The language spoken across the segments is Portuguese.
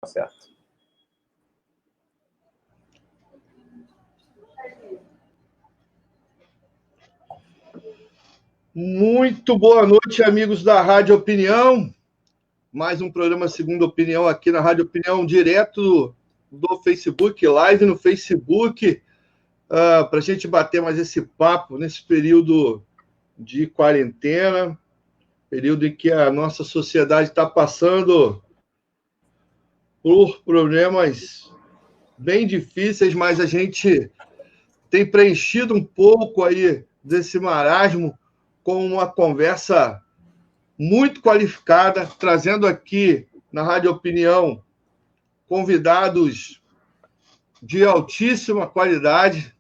Certo. Muito boa noite, amigos da Rádio Opinião. Mais um programa Segunda Opinião aqui na Rádio Opinião, direto do Facebook, live no Facebook, para a gente bater mais esse papo nesse período de quarentena, período em que a nossa sociedade está passando por problemas bem difíceis, mas a gente tem preenchido um pouco aí desse marasmo com uma conversa muito qualificada, trazendo aqui na Rádio Opinião convidados de altíssima qualidade,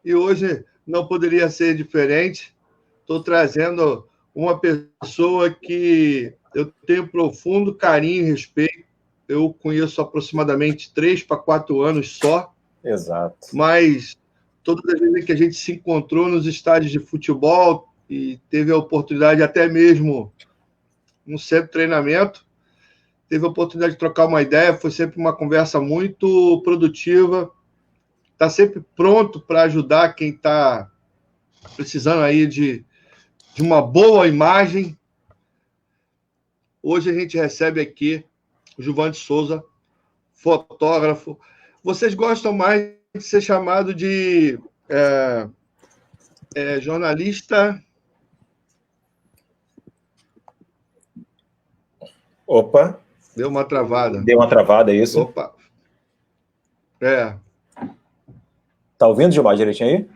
e hoje não poderia ser diferente. Estou trazendo uma pessoa que eu tenho profundo carinho e respeito. Eu conheço aproximadamente 3 para 4 anos só. Exato. Mas todas as vezes que a gente se encontrou nos estádios de futebol e teve a oportunidade, até mesmo no centro de treinamento, teve a oportunidade de trocar uma ideia, foi sempre uma conversa muito produtiva, está sempre pronto para ajudar quem está precisando aí de uma boa imagem. Hoje a gente recebe aqui o Gilvan de Souza, fotógrafo. Vocês gostam mais de ser chamado de jornalista? Opa. Deu uma travada. Deu uma travada, é isso? Opa. Tá ouvindo, Gilmar, direitinho aí?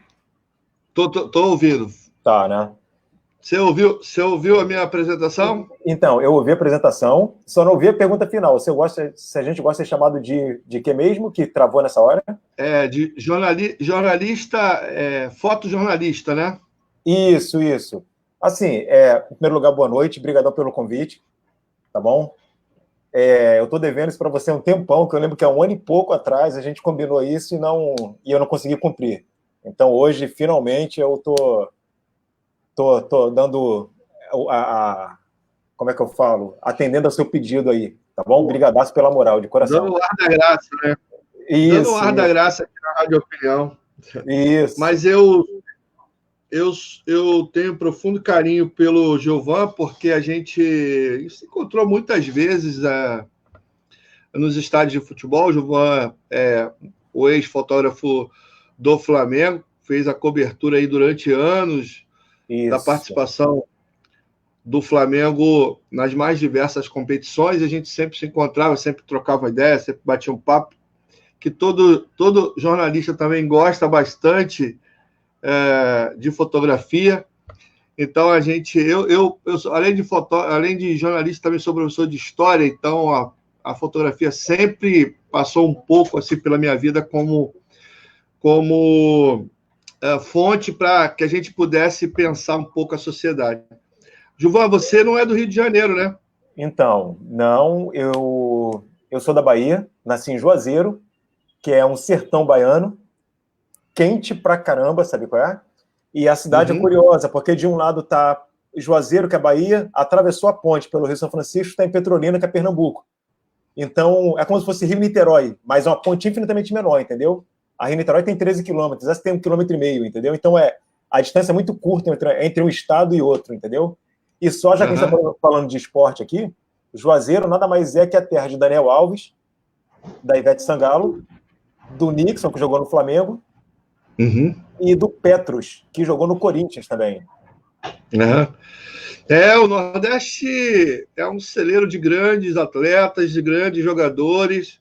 Tô ouvindo. Tá, né? Você ouviu a minha apresentação? Então, eu ouvi a apresentação, só não ouvi a pergunta final. Se a gente gosta de ser chamado de quê mesmo, que travou nessa hora? De jornalista, fotojornalista, né? Isso. Assim, em primeiro lugar, boa noite, brigadão pelo convite, tá bom? Eu tô devendo isso para você há um tempão, que eu lembro que há um ano e pouco atrás a gente combinou isso e eu não consegui cumprir. Então, hoje, finalmente, eu tô dando como é que eu falo? Atendendo ao seu pedido aí, tá bom? Brigadaço pela moral, de coração. Dando o ar da graça, né? Dando o ar da graça aqui na Rádio Opinião. Isso. Mas eu tenho profundo carinho pelo Gilvan, porque a gente se encontrou muitas vezes nos estádios de futebol. O Gilvan é o ex-fotógrafo do Flamengo, fez a cobertura aí durante anos da participação do Flamengo nas mais diversas competições. A gente sempre se encontrava, sempre trocava ideia, sempre batia um papo, que todo jornalista também gosta bastante de fotografia. Então, eu além de jornalista, também sou professor de história, então a fotografia sempre passou um pouco assim pela minha vida como fonte para que a gente pudesse pensar um pouco a sociedade. Gilvan, você não é do Rio de Janeiro, né? Então, não, eu sou da Bahia, nasci em Juazeiro, que é um sertão baiano, quente pra caramba, sabe qual é? E a cidade é curiosa, porque de um lado tá Juazeiro, que é Bahia, atravessou a ponte pelo Rio São Francisco, está em Petrolina, que é Pernambuco. Então, é como se fosse Rio-Niterói, mas é uma ponte infinitamente menor, entendeu? A Rio-Niterói tem 13 quilômetros, essa tem 1,5 km, entendeu? Então, a distância é muito curta entre um estado e outro, entendeu? E só, já que a gente está falando de esporte aqui, Juazeiro nada mais é que a terra de Daniel Alves, da Ivete Sangalo, do Nixon, que jogou no Flamengo, e do Petros, que jogou no Corinthians também. O Nordeste é um celeiro de grandes atletas, de grandes jogadores,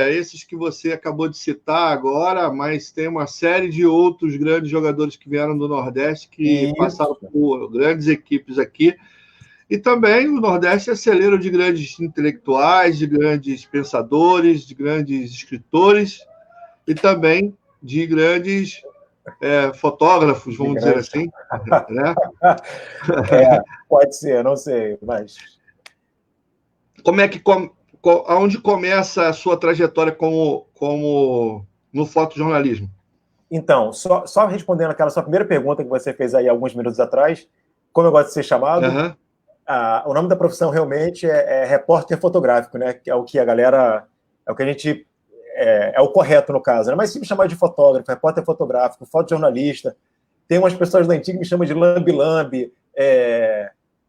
esses que você acabou de citar agora, mas tem uma série de outros grandes jogadores que vieram do Nordeste, que passaram por grandes equipes aqui. E também o Nordeste é celeiro de grandes intelectuais, de grandes pensadores, de grandes escritores e também de grandes fotógrafos, vamos dizer assim. Né? Pode ser, não sei, mas... Aonde começa a sua trajetória como no fotojornalismo? Então, só respondendo aquela sua primeira pergunta que você fez aí alguns minutos atrás, como eu gosto de ser chamado, O nome da profissão realmente é repórter fotográfico, né? Que é o que a galera... É o que a gente... É o correto, no caso, né? Mas se me chamar de fotógrafo, repórter fotográfico, fotojornalista, tem umas pessoas da antiga que me chamam de lambi-lambi,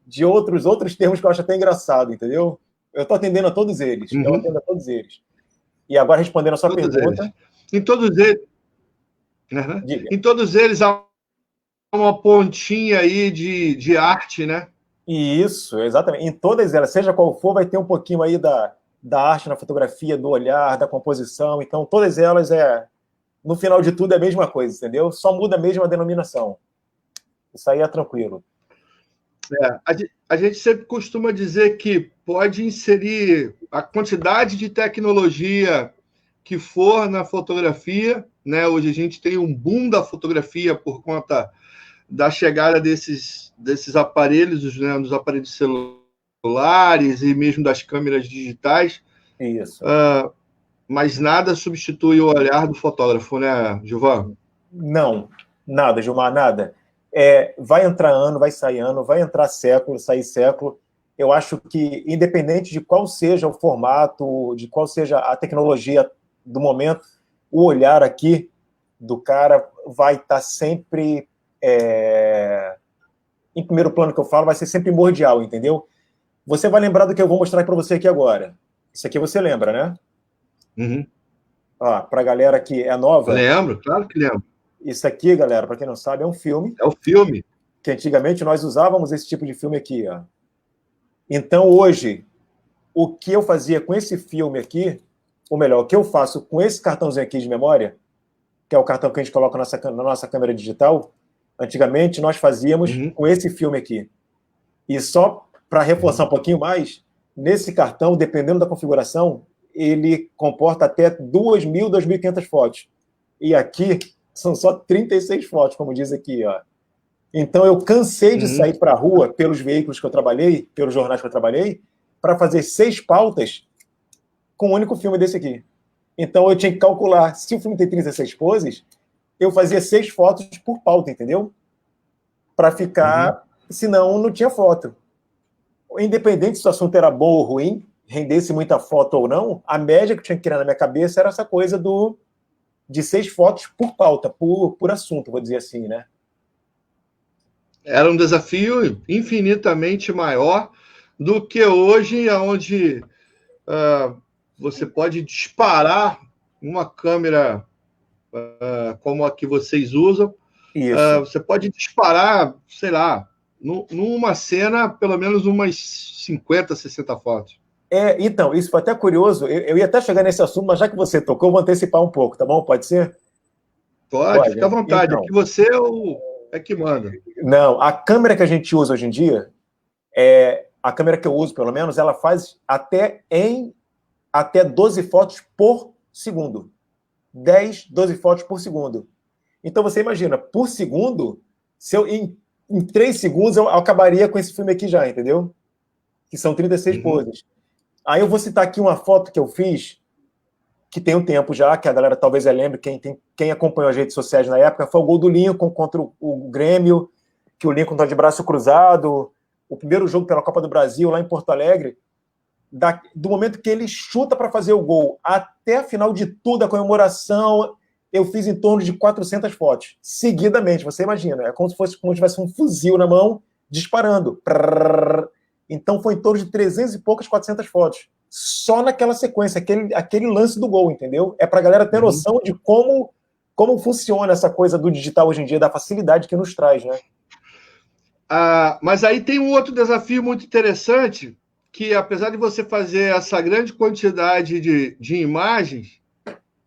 de outros termos que eu acho até engraçado, entendeu? Eu estou atendendo a todos eles. Eu atendo a todos eles. E agora, respondendo a sua pergunta... Em todos eles... Uhum. Em todos eles há uma pontinha aí de arte, né? Isso, exatamente. Em todas elas, seja qual for, vai ter um pouquinho aí da arte na fotografia, do olhar, da composição. Então, todas elas, no final de tudo, é a mesma coisa, entendeu? Só muda mesmo a denominação. Isso aí é tranquilo. A gente sempre costuma dizer que pode inserir a quantidade de tecnologia que for na fotografia, né? Hoje a gente tem um boom da fotografia por conta da chegada desses aparelhos, né? Dos aparelhos celulares e mesmo das câmeras digitais. Isso. Mas nada substitui o olhar do fotógrafo, né, Gilvan? Não, nada, Gilmar, nada. Vai entrar ano, vai sair ano, vai entrar século, sair século. Eu acho que, independente de qual seja o formato, de qual seja a tecnologia do momento, o olhar aqui do cara vai estar sempre, em primeiro plano que eu falo, vai ser sempre primordial, entendeu? Você vai lembrar do que eu vou mostrar para você aqui agora. Isso aqui você lembra, né? Uhum. Para a galera que é nova... Lembro, claro que lembro. Isso aqui, galera, para quem não sabe, é um filme. É o filme. Que antigamente nós usávamos esse tipo de filme aqui, ó. Então, hoje, o que eu fazia com esse filme aqui, ou melhor, o que eu faço com esse cartãozinho aqui de memória, que é o cartão que a gente coloca na nossa câmera digital, antigamente nós fazíamos com esse filme aqui. E só para reforçar um pouquinho mais, nesse cartão, dependendo da configuração, ele comporta até 2.000, 2.500 fotos. E aqui são só 36 fotos, como diz aqui, ó. Então eu cansei de sair para a rua, pelos veículos que eu trabalhei, pelos jornais que eu trabalhei, para fazer 6 pautas com um único filme desse aqui. Então eu tinha que calcular, se o filme tem 36 poses, eu fazia 6 fotos por pauta, entendeu? Para ficar, senão não tinha foto. Independente se o assunto era bom ou ruim, rendesse muita foto ou não, a média que eu tinha que criar na minha cabeça era essa coisa de 6 fotos por pauta, por assunto, vou dizer assim, né? Era um desafio infinitamente maior do que hoje, onde você pode disparar uma câmera como a que vocês usam. Você pode disparar, sei lá, numa cena, pelo menos umas 50, 60 fotos. Então, isso foi até curioso. Eu ia até chegar nesse assunto, mas já que você tocou, eu vou antecipar um pouco, tá bom? Pode ser? Pode, fica à vontade. Então, aqui você é que manda. Não, a câmera que a gente usa hoje em dia, a câmera que eu uso, pelo menos, ela faz até 12 fotos por segundo. 10, 12 fotos por segundo. Então, você imagina, por segundo, se eu, em 3 segundos, eu acabaria com esse filme aqui já, entendeu? Que são 36 poses. Aí eu vou citar aqui uma foto que eu fiz, que tem um tempo já, que a galera talvez lembre, quem acompanhou as redes sociais na época, foi o gol do Lincoln contra o Grêmio, que o Lincoln está de braço cruzado, o primeiro jogo pela Copa do Brasil, lá em Porto Alegre, do momento que ele chuta para fazer o gol até a final de tudo, a comemoração, eu fiz em torno de 400 fotos, seguidamente, você imagina, é como se tivesse um fuzil na mão, disparando. Então foi em torno de 300 e poucas, 400 fotos. Só naquela sequência, aquele lance do gol, entendeu? É para a galera ter noção de como funciona essa coisa do digital hoje em dia, da facilidade que nos traz, né? Mas aí tem um outro desafio muito interessante, que apesar de você fazer essa grande quantidade de imagens,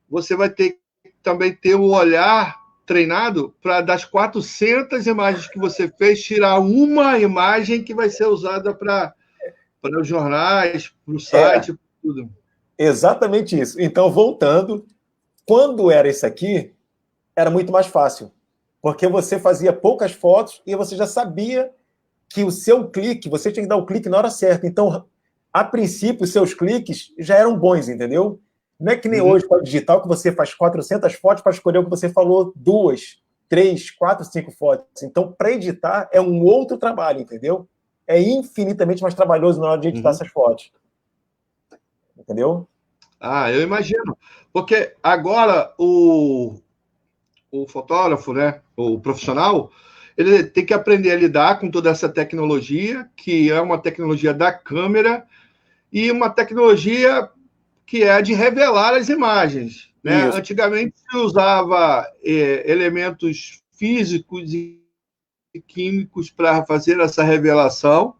você vai também ter o olhar treinado para, das 400 imagens que você fez, tirar uma imagem que vai ser usada para os jornais, para o site, tudo. Exatamente isso. Então, voltando, quando era isso aqui, era muito mais fácil, porque você fazia poucas fotos e você já sabia que o seu clique, você tinha que dar o clique na hora certa. Então, a princípio, os seus cliques já eram bons, entendeu? Não é que nem hoje com a digital, que você faz 400 fotos para escolher o que você falou, 2, 3, 4, 5 fotos. Então, para editar, é um outro trabalho, entendeu? é infinitamente mais trabalhoso na hora de editar essas fotos. Entendeu? Ah, eu imagino. Porque agora o fotógrafo, né, o profissional, ele tem que aprender a lidar com toda essa tecnologia, que é uma tecnologia da câmera e uma tecnologia que é a de revelar as imagens. Né? Antigamente se usava elementos físicos e químicos para fazer essa revelação,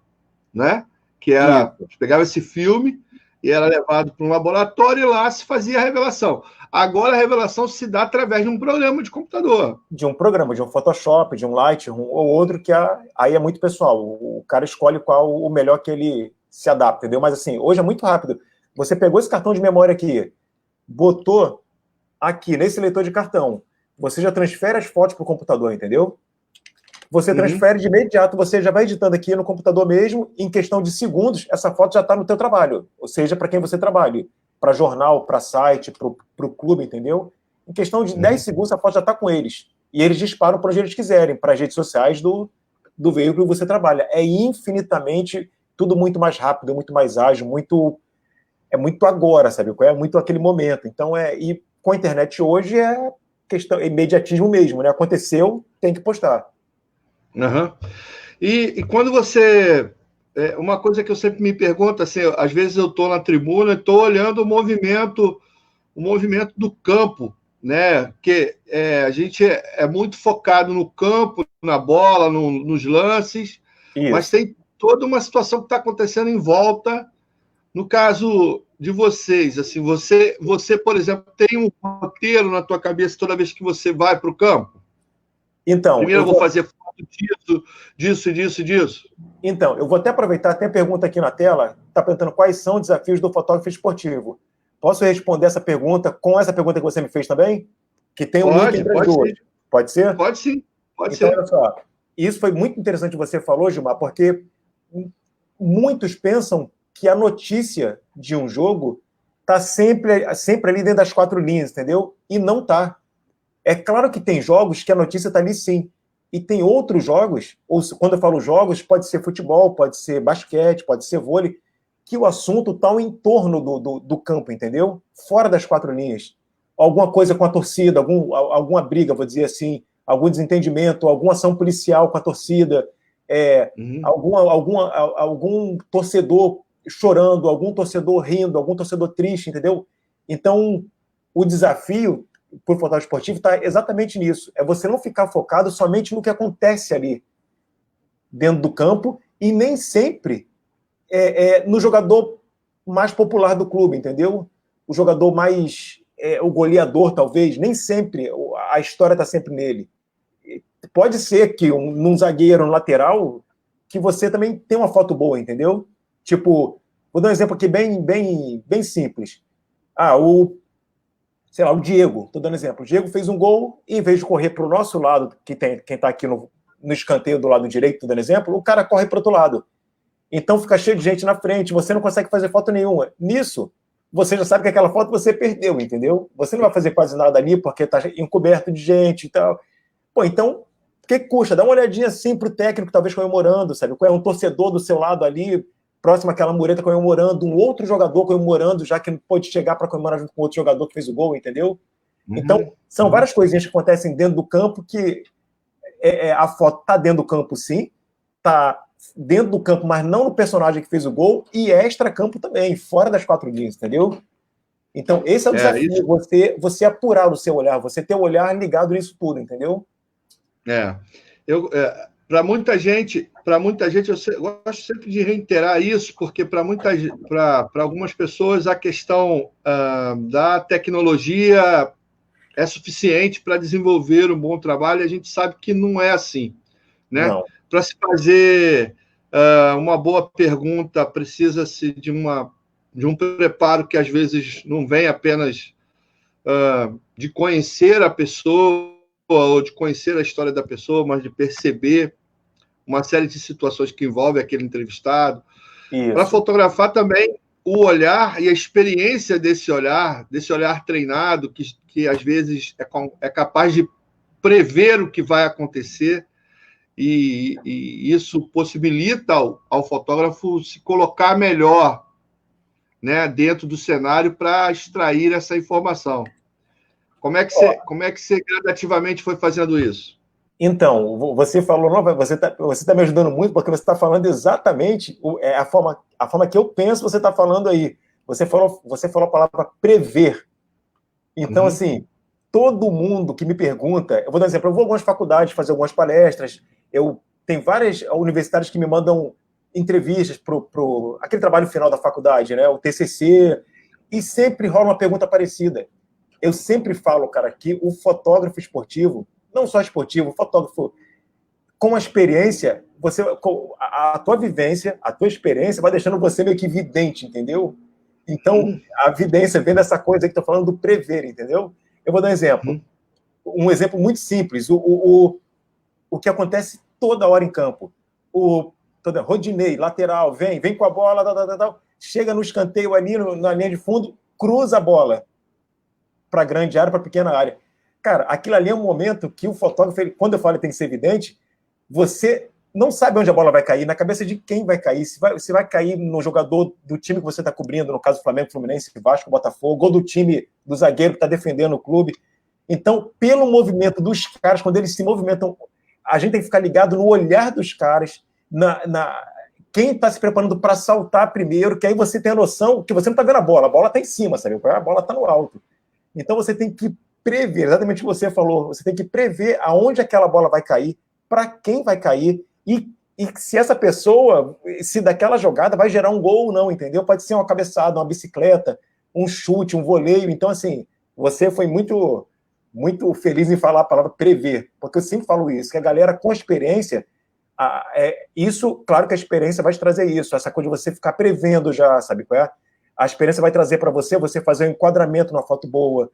né? Que era, pegava esse filme e era levado para um laboratório e lá se fazia a revelação. Agora a revelação se dá através de um programa de computador. De um programa, de um Photoshop, de um Lightroom ou outro que aí é muito pessoal. O cara escolhe qual o melhor que ele se adapta, entendeu? Mas assim, hoje é muito rápido. Você pegou esse cartão de memória aqui, botou aqui nesse leitor de cartão, você já transfere as fotos para o computador, entendeu? Você transfere de imediato, você já vai editando aqui no computador mesmo, em questão de segundos, essa foto já está no teu trabalho, ou seja, para quem você trabalha, para jornal, para site, para o clube, entendeu? Em questão de 10 segundos, a foto já está com eles. E eles disparam para onde eles quiserem, para as redes sociais do veículo que você trabalha. É infinitamente, tudo muito mais rápido, muito mais ágil, é muito agora, sabe? É muito aquele momento. Então, e com a internet hoje é questão, é imediatismo mesmo, né? Aconteceu, tem que postar. E quando você... uma coisa que eu sempre me pergunto, assim, às vezes eu estou na tribuna e estou olhando o movimento do campo, né? Que a gente é muito focado no campo, na bola, nos lances, mas tem toda uma situação que está acontecendo em volta. No caso de vocês, assim, você, por exemplo, tem um roteiro na tua cabeça toda vez que você vai para o campo? Então, primeiro eu vou fazer foto disso. Então, eu vou até aproveitar, tem a pergunta aqui na tela, está perguntando quais são os desafios do fotógrafo esportivo. Posso responder essa pergunta com essa pergunta que você me fez também? Que tem um link entre as duas. Sim. Pode ser? Pode sim, pode então, ser. Olha só, isso foi muito interessante que você falou, Gilmar, porque muitos pensam que a notícia de um jogo está sempre ali dentro das 4 linhas, entendeu? E não está. É claro que tem jogos que a notícia está ali sim. E tem outros jogos, ou quando eu falo jogos, pode ser futebol, pode ser basquete, pode ser vôlei, que o assunto está ao entorno do campo, entendeu? Fora das 4 linhas. Alguma coisa com a torcida, alguma briga, vou dizer assim, algum desentendimento, alguma ação policial com a torcida, algum torcedor chorando, algum torcedor rindo, algum torcedor triste, entendeu? Então, o desafio por fotógrafo esportivo está exatamente nisso. É você não ficar focado somente no que acontece ali dentro do campo e nem sempre no jogador mais popular do clube, entendeu? O jogador mais... o goleador, talvez. Nem sempre a história está sempre nele. Pode ser que num zagueiro, no lateral, que você também tem uma foto boa, entendeu? Tipo, vou dar um exemplo aqui bem simples. Sei lá, o Diego, estou dando exemplo. O Diego fez um gol e, em vez de correr para o nosso lado, quem está aqui no escanteio do lado direito, estou dando exemplo, o cara corre para o outro lado. Então fica cheio de gente na frente, você não consegue fazer foto nenhuma. Nisso, você já sabe que aquela foto você perdeu, entendeu? Você não vai fazer quase nada ali porque está encoberto de gente e tal. Pô, então, o que custa? Dá uma olhadinha assim para o técnico, talvez comemorando, sabe? É um torcedor do seu lado ali, próximo àquela mureta comemorando, um outro jogador comemorando, já que não pôde chegar para comemorar junto com outro jogador que fez o gol, entendeu? Então, são várias coisinhas que acontecem dentro do campo que a foto está dentro do campo, sim, está dentro do campo, mas não no personagem que fez o gol, e extra-campo também, fora das 4 linhas, entendeu? Então, esse é o desafio, você apurar o seu olhar, você ter o olhar ligado nisso tudo, entendeu? Para muita gente, eu gosto sempre de reiterar isso, porque para algumas pessoas a questão da tecnologia é suficiente para desenvolver um bom trabalho, e a gente sabe que não é assim, né? Para se fazer uma boa pergunta, precisa-se de um preparo que às vezes não vem apenas de conhecer a pessoa ou de conhecer a história da pessoa, mas de perceber uma série de situações que envolvem aquele entrevistado. Para fotografar também o olhar e a experiência desse olhar treinado, que às vezes é capaz de prever o que vai acontecer. e isso possibilita ao fotógrafo se colocar melhor, né, dentro do cenário para extrair essa informação. Como é que você gradativamente foi fazendo isso? Então, você falou, você tá me ajudando muito, porque você está falando exatamente a forma que eu penso, você está falando aí. Você falou a palavra prever. Então, assim, todo mundo que me pergunta, eu vou dar um exemplo, eu vou a algumas faculdades fazer algumas palestras, tem várias universidades que me mandam entrevistas para aquele trabalho final da faculdade, né, o TCC, e sempre rola uma pergunta parecida. Eu sempre falo, cara, que o fotógrafo esportivo, não só esportivo, o fotógrafo com a experiência, a tua vivência, a tua experiência vai deixando você meio que vidente, entendeu? Então, a vidência vem dessa coisa que eu tô falando do prever, entendeu? Eu vou dar um exemplo. Um exemplo muito simples. O que acontece toda hora em campo. Rodinei, lateral, vem com a bola, chega no escanteio ali, na linha de fundo, cruza a bola para grande área, para pequena área. Cara, aquilo ali é um momento que o fotógrafo, quando eu falo que tem que ser evidente, você não sabe onde a bola vai cair, na cabeça de quem vai cair, se vai cair no jogador do time que você está cobrindo, no caso Flamengo, Fluminense, Vasco, Botafogo, ou do time do zagueiro que está defendendo o clube. Então, pelo movimento dos caras, quando eles se movimentam, a gente tem que ficar ligado no olhar dos caras, quem está se preparando para saltar primeiro, que aí você tem a noção que você não está vendo a bola está em cima, sabe? A bola está no alto. Então você tem que prever, exatamente o que você falou, você tem que prever aonde aquela bola vai cair, para quem vai cair, e se essa pessoa, se daquela jogada vai gerar um gol ou não, entendeu? Pode ser uma cabeçada, uma bicicleta, um chute, um voleio. Então, assim, você foi muito, muito feliz em falar a palavra prever, porque eu sempre falo isso, que a galera com experiência, isso, claro que a experiência vai te trazer isso, essa coisa de você ficar prevendo já, sabe qual é? A experiência vai trazer para você fazer um enquadramento numa foto boa,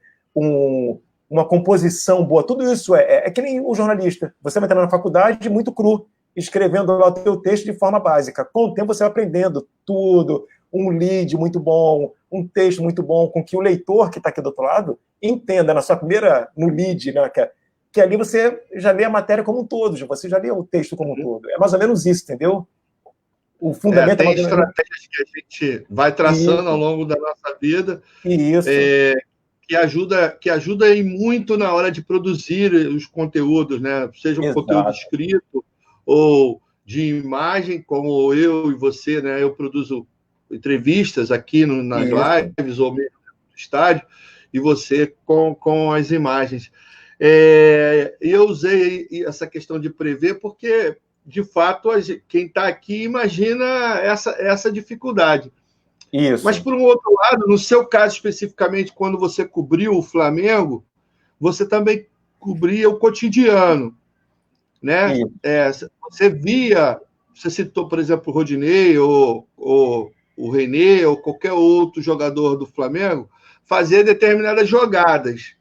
uma composição boa, tudo isso é que nem o jornalista. Você vai entrar na faculdade muito cru, escrevendo lá o teu texto de forma básica. Com o tempo você vai aprendendo tudo, um lead muito bom, um texto muito bom, com que o leitor que está aqui do outro lado entenda na sua primeira, no lead, né, que ali você já lê a matéria como um todo, você já lê o texto como um todo. É mais ou menos isso, entendeu? O fundamento tem estratégias que a gente vai traçando ao longo da nossa vida. Isso. Que ajuda muito na hora de produzir os conteúdos, né? Seja um conteúdo escrito ou de imagem, como eu e você, né? Eu produzo entrevistas aqui nas lives ou mesmo no estádio, e você com as imagens. Eu usei essa questão de prever porque, de fato, quem está aqui imagina essa dificuldade. Isso. Mas, por um outro lado, no seu caso especificamente, quando você cobriu o Flamengo, você também cobria o cotidiano, né? Você citou, por exemplo, o Rodinei ou o René ou qualquer outro jogador do Flamengo, fazer determinadas jogadas.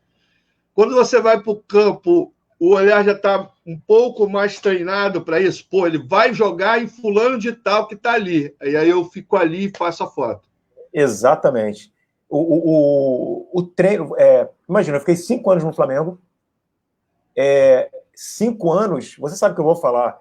Quando você vai para o campo, o olhar já está um pouco mais treinado para isso. Pô, ele vai jogar em fulano de tal que está ali. E aí eu fico ali e faço a foto. Exatamente. O treino... imagina, eu fiquei 5 anos no Flamengo. 5 anos, você sabe o que eu vou falar,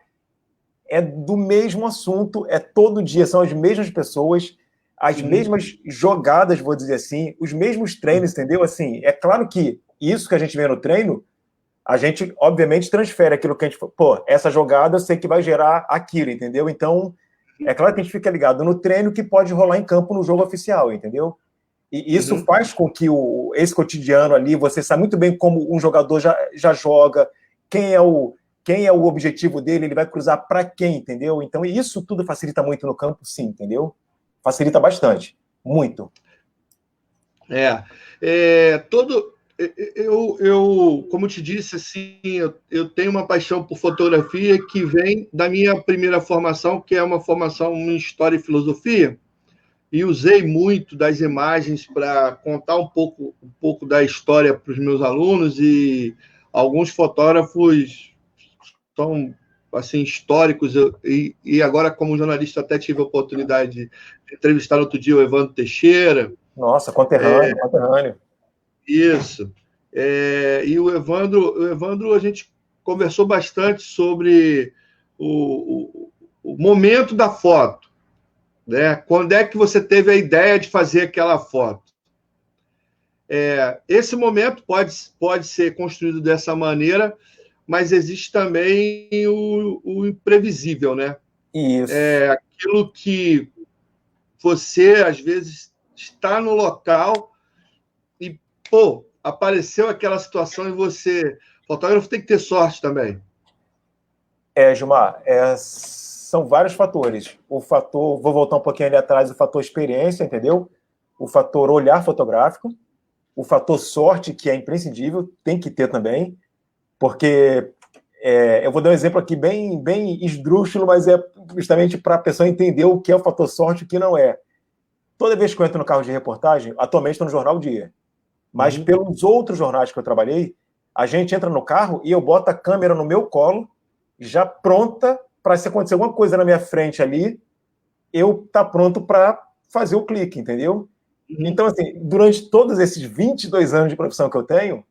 é do mesmo assunto, todo dia, são as mesmas pessoas, as mesmas jogadas, vou dizer assim, os mesmos treinos, entendeu? Assim, é claro que isso que a gente vê no treino, a gente, obviamente, transfere aquilo que a gente... Pô, essa jogada eu sei que vai gerar aquilo, entendeu? Então, é claro que a gente fica ligado no treino que pode rolar em campo no jogo oficial, entendeu? E isso faz com que esse cotidiano ali, você sabe muito bem como um jogador já joga, quem é o objetivo dele, ele vai cruzar para quem, entendeu? Então, isso tudo facilita muito no campo, sim, entendeu? Facilita bastante, muito. Eu, como te disse, assim, eu tenho uma paixão por fotografia que vem da minha primeira formação, que é uma formação em História e Filosofia, e usei muito das imagens para contar um pouco da história para os meus alunos, e alguns fotógrafos são assim, históricos, e agora, como jornalista, até tive a oportunidade de entrevistar outro dia o Evandro Teixeira. Nossa, conterrâneo. Isso. E o Evandro, a gente conversou bastante sobre o momento da foto, né? Quando é que você teve a ideia de fazer aquela foto? Esse momento pode ser construído dessa maneira, mas existe também o imprevisível, né? Isso. Aquilo que você, às vezes, está no local e, apareceu aquela situação e você... Fotógrafo tem que ter sorte também. Gilmar, são vários fatores. O fator, vou voltar um pouquinho ali atrás, o fator experiência, entendeu? O fator olhar fotográfico, o fator sorte, que é imprescindível, tem que ter também, porque eu vou dar um exemplo aqui bem esdrúxulo, mas é justamente para a pessoa entender o que é o fator sorte e o que não é. Toda vez que eu entro no carro de reportagem, atualmente estou no Jornal Dia, mas pelos outros jornais que eu trabalhei, a gente entra no carro e eu boto a câmera no meu colo, já pronta para, se acontecer alguma coisa na minha frente ali, eu tá pronto para fazer o clique, entendeu? Então, assim, durante todos esses 22 anos de profissão que eu tenho,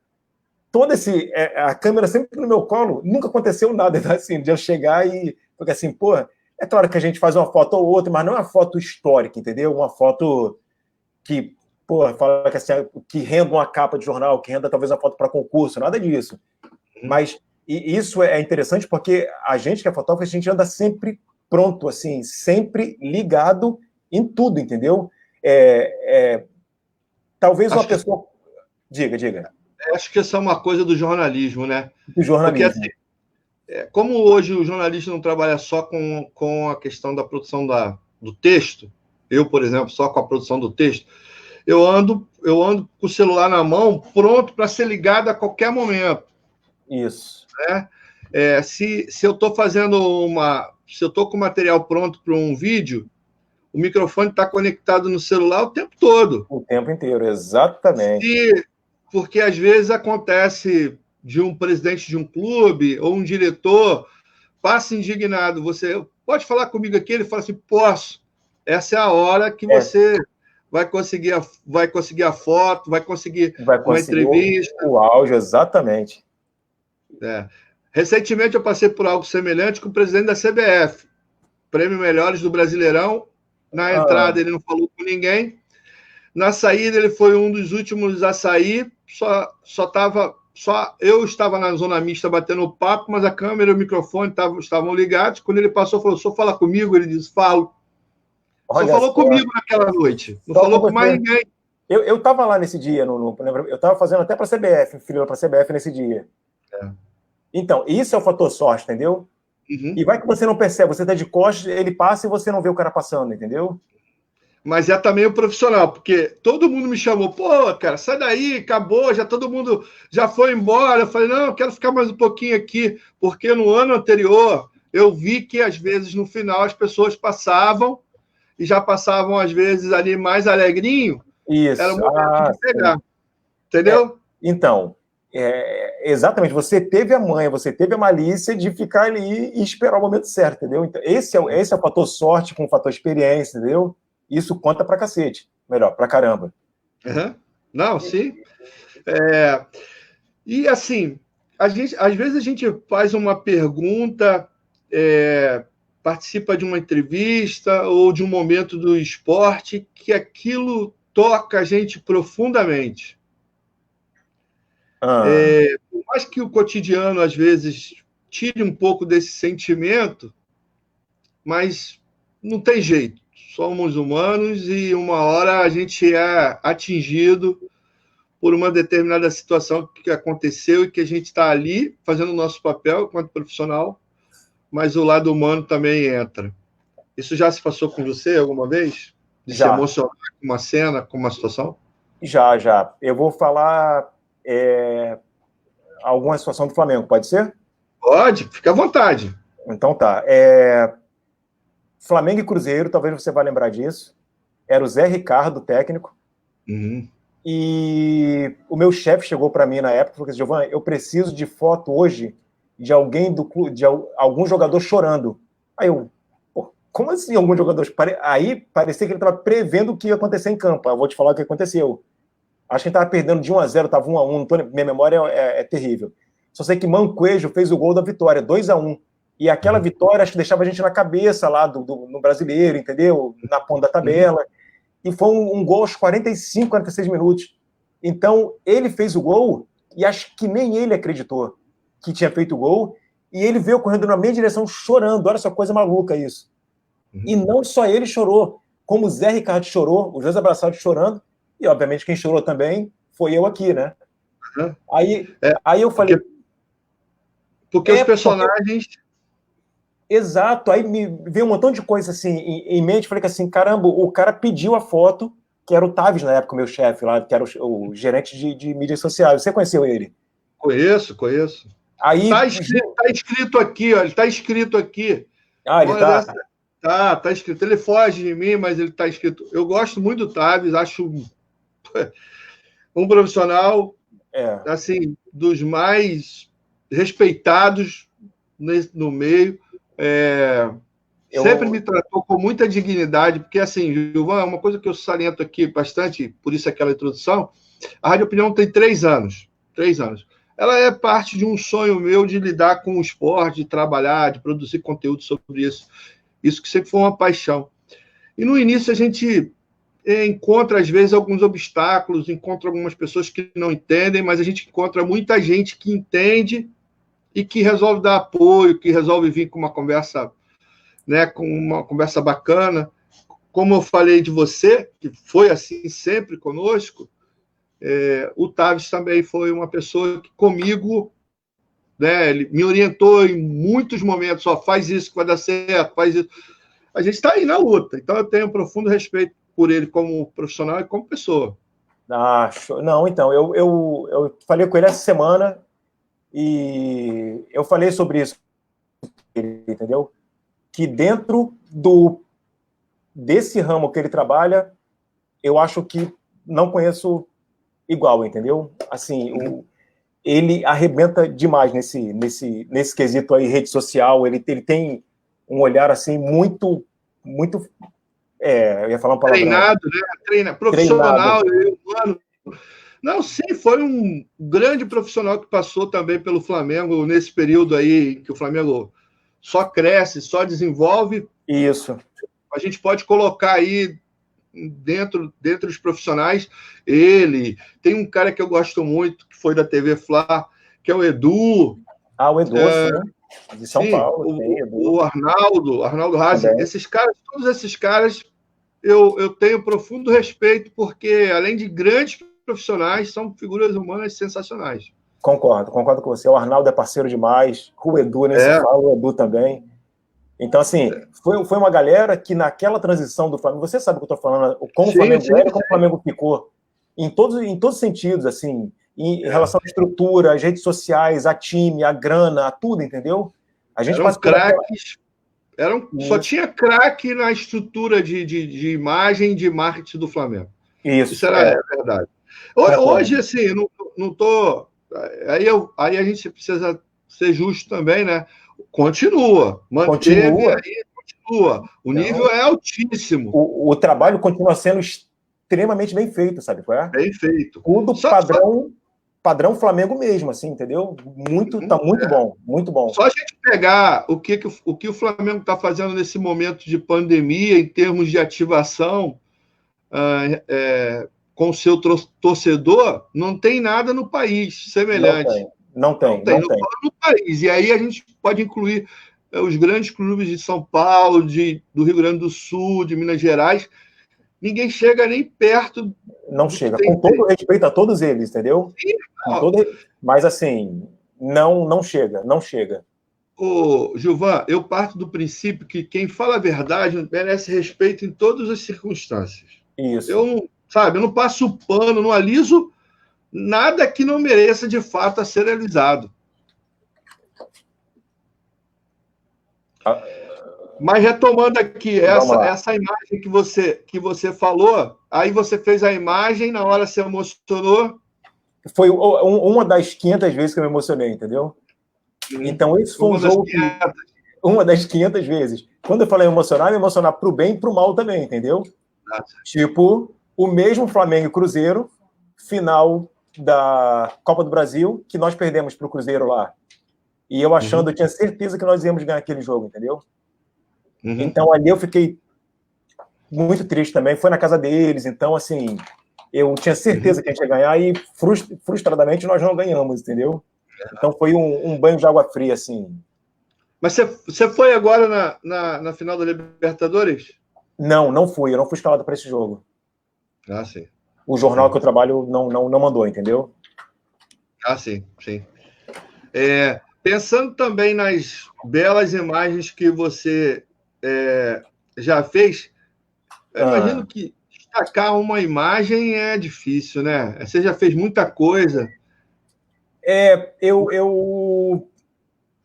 a câmera sempre no meu colo, nunca aconteceu nada, assim, de eu chegar e... Porque assim, é claro que a gente faz uma foto ou outra, mas não é uma foto histórica, entendeu? Uma foto que, fala que, assim, que renda uma capa de jornal, que renda talvez uma foto para concurso, nada disso. Mas isso é interessante porque a gente que é fotógrafo, a gente anda sempre pronto, assim, sempre ligado em tudo, entendeu? Talvez uma pessoa... Diga. Acho que essa é uma coisa do jornalismo, né? Do jornalismo. Porque, assim, como hoje o jornalista não trabalha só com a questão da produção do texto, eu, por exemplo, só com a produção do texto, eu ando com o celular na mão, pronto para ser ligado a qualquer momento. Isso. Né? Se eu estou se eu estou com o material pronto para um vídeo, o microfone está conectado no celular o tempo todo. O tempo inteiro, exatamente. Porque às vezes acontece de um presidente de um clube ou um diretor passa indignado. Você pode falar comigo aqui? Ele fala assim: posso. Essa é a hora que você vai conseguir a foto, vai conseguir uma entrevista. O áudio, exatamente. Recentemente eu passei por algo semelhante com o presidente da CBF. Prêmio Melhores do Brasileirão. Na entrada ele não falou com ninguém. Na saída ele foi um dos últimos a sair. Só eu estava na zona mista batendo papo, mas a câmera e o microfone estavam ligados. Quando ele passou, falou: só fala comigo. Ele disse: falo. Só falou comigo naquela noite. Não falou com mais ninguém. Eu estava lá nesse dia, eu estava fazendo até para a CBF, fila para a CBF nesse dia. Então, isso é o fator sorte, entendeu? E vai que você não percebe, você está de costas, ele passa e você não vê o cara passando, entendeu? Mas também o profissional, porque todo mundo me chamou: cara, sai daí, acabou, todo mundo já foi embora. Eu falei: não, eu quero ficar mais um pouquinho aqui, porque no ano anterior eu vi que às vezes no final as pessoas passavam e já passavam às vezes ali mais alegrinho. Isso. Era o momento de pegar. Entendeu? Então, exatamente, você teve a manha, você teve a malícia de ficar ali e esperar o momento certo, entendeu? Então, esse é o fator sorte com o fator experiência, entendeu? Isso conta pra cacete. Melhor, pra caramba. Não, sim. E assim, às vezes a gente faz uma pergunta, participa de uma entrevista ou de um momento do esporte que aquilo toca a gente profundamente. Por mais que o cotidiano, às vezes, tire um pouco desse sentimento, mas não tem jeito. Somos humanos e uma hora a gente é atingido por uma determinada situação que aconteceu e que a gente está ali fazendo o nosso papel enquanto profissional, mas o lado humano também entra. Isso já se passou com você alguma vez? De se emocionar com uma cena, com uma situação? Já. Eu vou falar alguma situação do Flamengo, pode ser? Pode, fica à vontade. Então tá. Flamengo e Cruzeiro, talvez você vá lembrar disso. Era o Zé Ricardo, técnico. E o meu chefe chegou para mim na época e falou assim: Giovanni, eu preciso de foto hoje de alguém do clube, de algum jogador chorando. Aí eu, como assim algum jogador? Aí parecia que ele estava prevendo o que ia acontecer em campo. Eu vou te falar o que aconteceu. Acho que ele estava perdendo de 1-0, estava 1-1, minha memória é terrível. Só sei que Mancoejo fez o gol da vitória, 2-1. E aquela vitória, acho que deixava a gente na cabeça lá no brasileiro, entendeu? Na ponta da tabela. E foi um gol aos 45, 46 minutos. Então, ele fez o gol, e acho que nem ele acreditou que tinha feito o gol, e ele veio correndo na minha direção chorando. Olha só, coisa maluca isso. E não só ele chorou, como o Zé Ricardo chorou, os dois abraçados chorando, e obviamente quem chorou também foi eu aqui, né? Aí eu falei... Porque os personagens... Exato, aí me veio um montão de coisa assim em mente, falei que assim, caramba, o cara pediu a foto, que era o Tavis na época, o meu chefe lá, que era o gerente de mídias sociais. Você conheceu ele? Conheço. Aí, tá escrito aqui, ó, ele tá escrito aqui. Ele tá? Tá escrito. Ele foge de mim, mas ele tá escrito. Eu gosto muito do Tavis, acho um profissional, assim, dos mais respeitados no meio. Sempre me tratou com muita dignidade, porque, assim, Gilvan, uma coisa que eu saliento aqui bastante, por isso aquela introdução, a Rádio Opinião tem 3 anos. 3 anos. Ela é parte de um sonho meu de lidar com o esporte, de trabalhar, de produzir conteúdo sobre isso. Isso que sempre foi uma paixão. E no início a gente encontra, às vezes, alguns obstáculos, encontra algumas pessoas que não entendem, mas a gente encontra muita gente que entende e que resolve dar apoio, que resolve vir com uma conversa, né, com uma conversa bacana. Como eu falei de você, que foi assim sempre conosco, o Tavis também foi uma pessoa que comigo, né, ele me orientou em muitos momentos, faz isso que vai dar certo, faz isso. A gente está aí na luta, então eu tenho um profundo respeito por ele como profissional e como pessoa. Não, então, eu falei com ele essa semana e eu falei sobre isso, entendeu? Que dentro desse ramo que ele trabalha, eu acho que não conheço igual, entendeu? Assim, ele arrebenta demais nesse quesito aí, rede social, ele tem um olhar, assim, muito, eu ia falar uma palavra... Treinado, profissional, humano. Não, sim, foi um grande profissional que passou também pelo Flamengo nesse período aí que o Flamengo só cresce, só desenvolve. Isso. A gente pode colocar aí dentro dos profissionais ele. Tem um cara que eu gosto muito, que foi da TV Fla, que é o Edu. O Edu, sim. De São Paulo. O Arnaldo Razzi. Todos esses caras, eu tenho profundo respeito, porque, além de grandes profissionais, são figuras humanas sensacionais. Concordo com você. O Arnaldo é parceiro demais, o Edu, né? Você fala, o Edu também. Então, assim, foi uma galera que naquela transição do Flamengo, você sabe o que eu estou falando, como o Flamengo era, como o Flamengo ficou, em todos os sentidos, assim, em relação à estrutura, às redes sociais, a time, a grana, a tudo, entendeu? A gente eram craques, só tinha craque na estrutura de imagem, de marketing do Flamengo. Isso era verdade. Hoje, assim, não tô... Aí a gente precisa ser justo também, né? Continua. O nível é altíssimo. O trabalho continua sendo extremamente bem feito, sabe qual é? Bem feito. Tudo padrão Flamengo mesmo, assim, entendeu? Tá muito bom, muito bom. Só a gente pegar o que o Flamengo está fazendo nesse momento de pandemia, em termos de ativação com o seu torcedor, não tem nada no país semelhante. Não tem. No país. E aí a gente pode incluir os grandes clubes de São Paulo, do Rio Grande do Sul, de Minas Gerais. Ninguém chega nem perto. Não chega. Com todo respeito a todos eles, entendeu? Sim, mas, assim, não chega. Gilvan, eu parto do princípio que quem fala a verdade merece respeito em todas as circunstâncias. Isso. Eu não passo pano, não aliso nada que não mereça, de fato, a ser realizado. Mas retomando aqui, essa imagem que você falou, aí você fez a imagem, na hora você emocionou? Foi uma das 500 vezes que eu me emocionei, entendeu? Então, esse foi um jogo uma das 500 vezes. Quando eu falei emocionar, me emocionar pro bem e pro mal também, entendeu? Tipo, o mesmo Flamengo e Cruzeiro, final da Copa do Brasil, que nós perdemos pro Cruzeiro lá. E eu achando, eu tinha certeza que nós íamos ganhar aquele jogo, entendeu? Uhum. Então ali eu fiquei muito triste também. Foi na casa deles, então assim, eu tinha certeza que a gente ia ganhar e frustradamente nós não ganhamos, entendeu? Então foi um banho de água fria, assim. Mas você foi agora na final da Libertadores? Não fui. Eu não fui escalado para esse jogo. Ah, sim. O jornal que eu trabalho não mandou, entendeu? Ah, sim. Pensando também nas belas imagens que você já fez, eu imagino que destacar uma imagem é difícil, né? Você já fez muita coisa.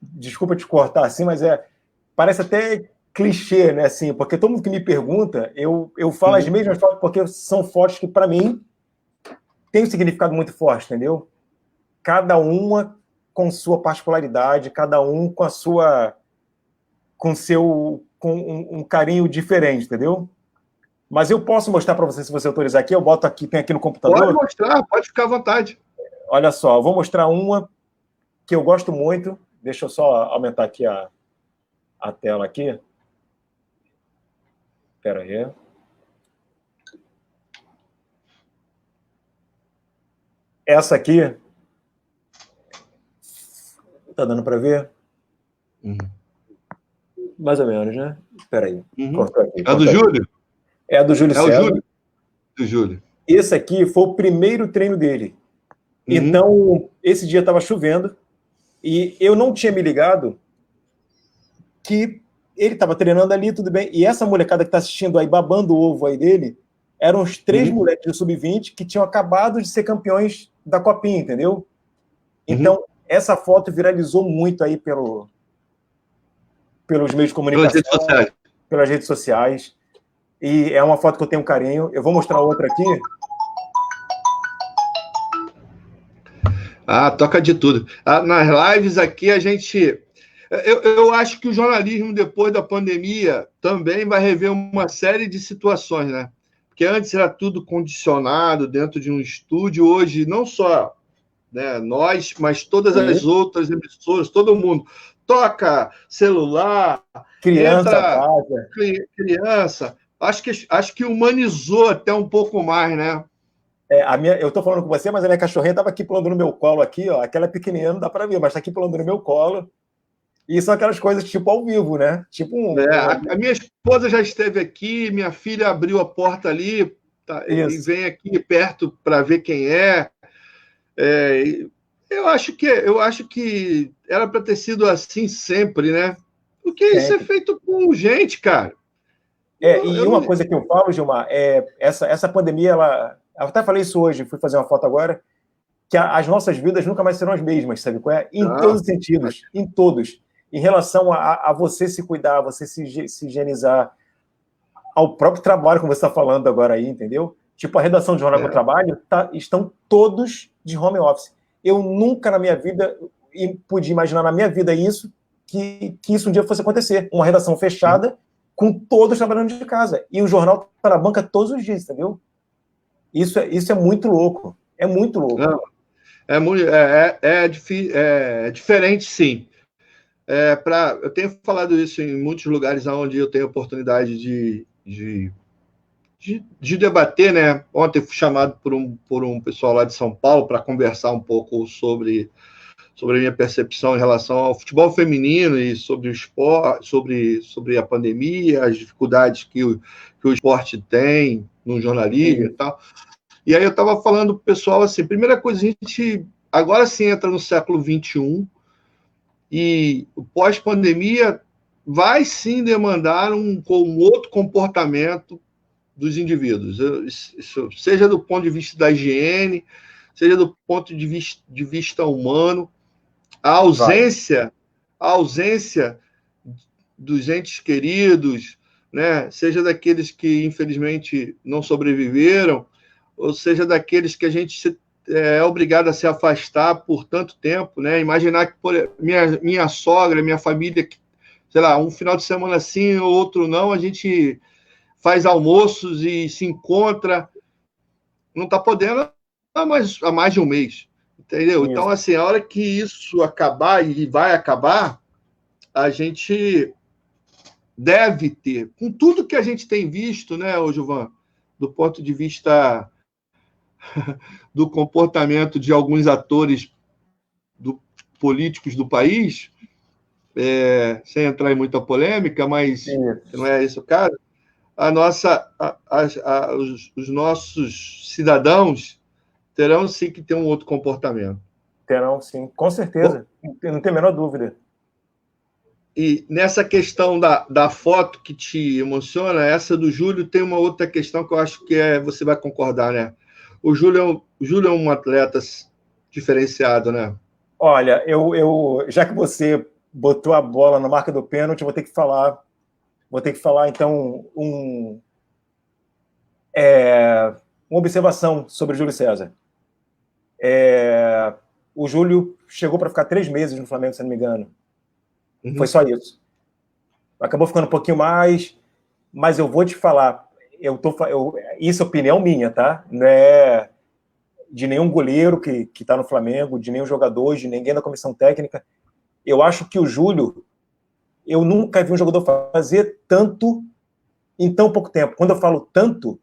Desculpa te cortar assim, mas parece até clichê, né? Assim, porque todo mundo que me pergunta, eu falo as mesmas fotos porque são fotos que, para mim, têm um significado muito forte, entendeu? Cada uma com sua particularidade, cada um com um carinho diferente, entendeu? Mas eu posso mostrar para você, se você autorizar aqui, eu boto aqui, tem aqui no computador. Pode mostrar, pode ficar à vontade. Olha só, eu vou mostrar uma que eu gosto muito. Deixa eu só aumentar aqui a tela aqui. Espera aí. Essa aqui, tá dando para ver? Mais ou menos, né? Espera aí. É do Júlio? É a do Júlio César. É o Júlio. Do Júlio. Esse aqui foi o primeiro treino dele. Então, esse dia estava chovendo e eu não tinha me ligado que ele estava treinando ali, tudo bem. E essa molecada que está assistindo aí, babando o ovo aí dele, eram os 3 moleques do Sub-20 que tinham acabado de ser campeões da Copinha, entendeu? Então, essa foto viralizou muito aí pelos meios de comunicação, pelas redes sociais. E é uma foto que eu tenho um carinho. Eu vou mostrar outra aqui. Toca de tudo. Nas lives aqui, a gente... Eu acho que o jornalismo, depois da pandemia, também vai rever uma série de situações, né? Porque antes era tudo condicionado dentro de um estúdio. Hoje, não só nós, mas todas as outras emissoras, todo mundo toca celular, criança. Acho que humanizou até um pouco mais, né? Eu tô falando com você, mas a minha cachorrinha estava aqui pulando no meu colo aqui, ó. Aquela é pequenininha, não dá para ver, mas está aqui pulando no meu colo. E são aquelas coisas tipo ao vivo, né? Tipo a minha esposa já esteve aqui, minha filha abriu a porta ali, e vem aqui perto para ver quem é. Eu acho que era para ter sido assim sempre, né? Porque isso é feito com gente, cara. Uma coisa que eu falo, Gilmar, essa pandemia, eu até falei isso hoje, fui fazer uma foto agora, que as nossas vidas nunca mais serão as mesmas, sabe qual é? Em todos os sentidos, em todos. Em relação a você se cuidar, você se higienizar, ao próprio trabalho, como você está falando agora aí, entendeu? Tipo, a redação de jornal que eu trabalho, estão todos de home office. Eu nunca na minha vida podia imaginar na minha vida que isso um dia fosse acontecer. Uma redação fechada, com todos trabalhando de casa. E o jornal está na banca todos os dias, entendeu? Isso é muito louco. É muito louco. Não, é diferente, sim. Eu tenho falado isso em muitos lugares onde eu tenho oportunidade de debater, né? Ontem fui chamado por um pessoal lá de São Paulo para conversar um pouco sobre a minha percepção em relação ao futebol feminino e sobre o esporte, sobre a pandemia, as dificuldades que o esporte tem no jornalismo e tal. E aí eu estava falando para o pessoal assim, primeira coisa, a gente agora sim entra no século XXI e o pós-pandemia vai sim demandar um outro comportamento dos indivíduos, seja do ponto de vista da higiene, seja do ponto de vista humano, a ausência dos entes queridos, né? Seja daqueles que infelizmente não sobreviveram, ou seja daqueles que a gente é obrigado a se afastar por tanto tempo, né? Imaginar que minha sogra, minha família, sei lá, um final de semana sim, outro não, a gente faz almoços e se encontra, não está podendo há mais de um mês. Entendeu? Isso. Então, assim, a hora que isso acabar, e vai acabar, a gente deve ter, com tudo que a gente tem visto, né, Gilvan, do ponto de vista do comportamento de alguns atores políticos do país, sem entrar em muita polêmica, mas não é esse o caso, os nossos cidadãos terão sim que ter um outro comportamento. Terão sim, com certeza, não tem a menor dúvida. E nessa questão da foto que te emociona, essa do Júlio tem uma outra questão que eu acho que você vai concordar, né? O Júlio é um atleta diferenciado, né? Olha, já que você botou a bola na marca do pênalti, vou ter que falar então, uma observação sobre o Júlio César. O Júlio chegou para ficar 3 meses no Flamengo, se não me engano. Uhum. Foi só isso. Acabou ficando um pouquinho mais, mas eu vou te falar, isso é opinião minha, tá? Não é de nenhum goleiro que está no Flamengo, de nenhum jogador, de ninguém da comissão técnica. Eu acho que o Júlio, eu nunca vi um jogador fazer tanto em tão pouco tempo. Quando eu falo tanto,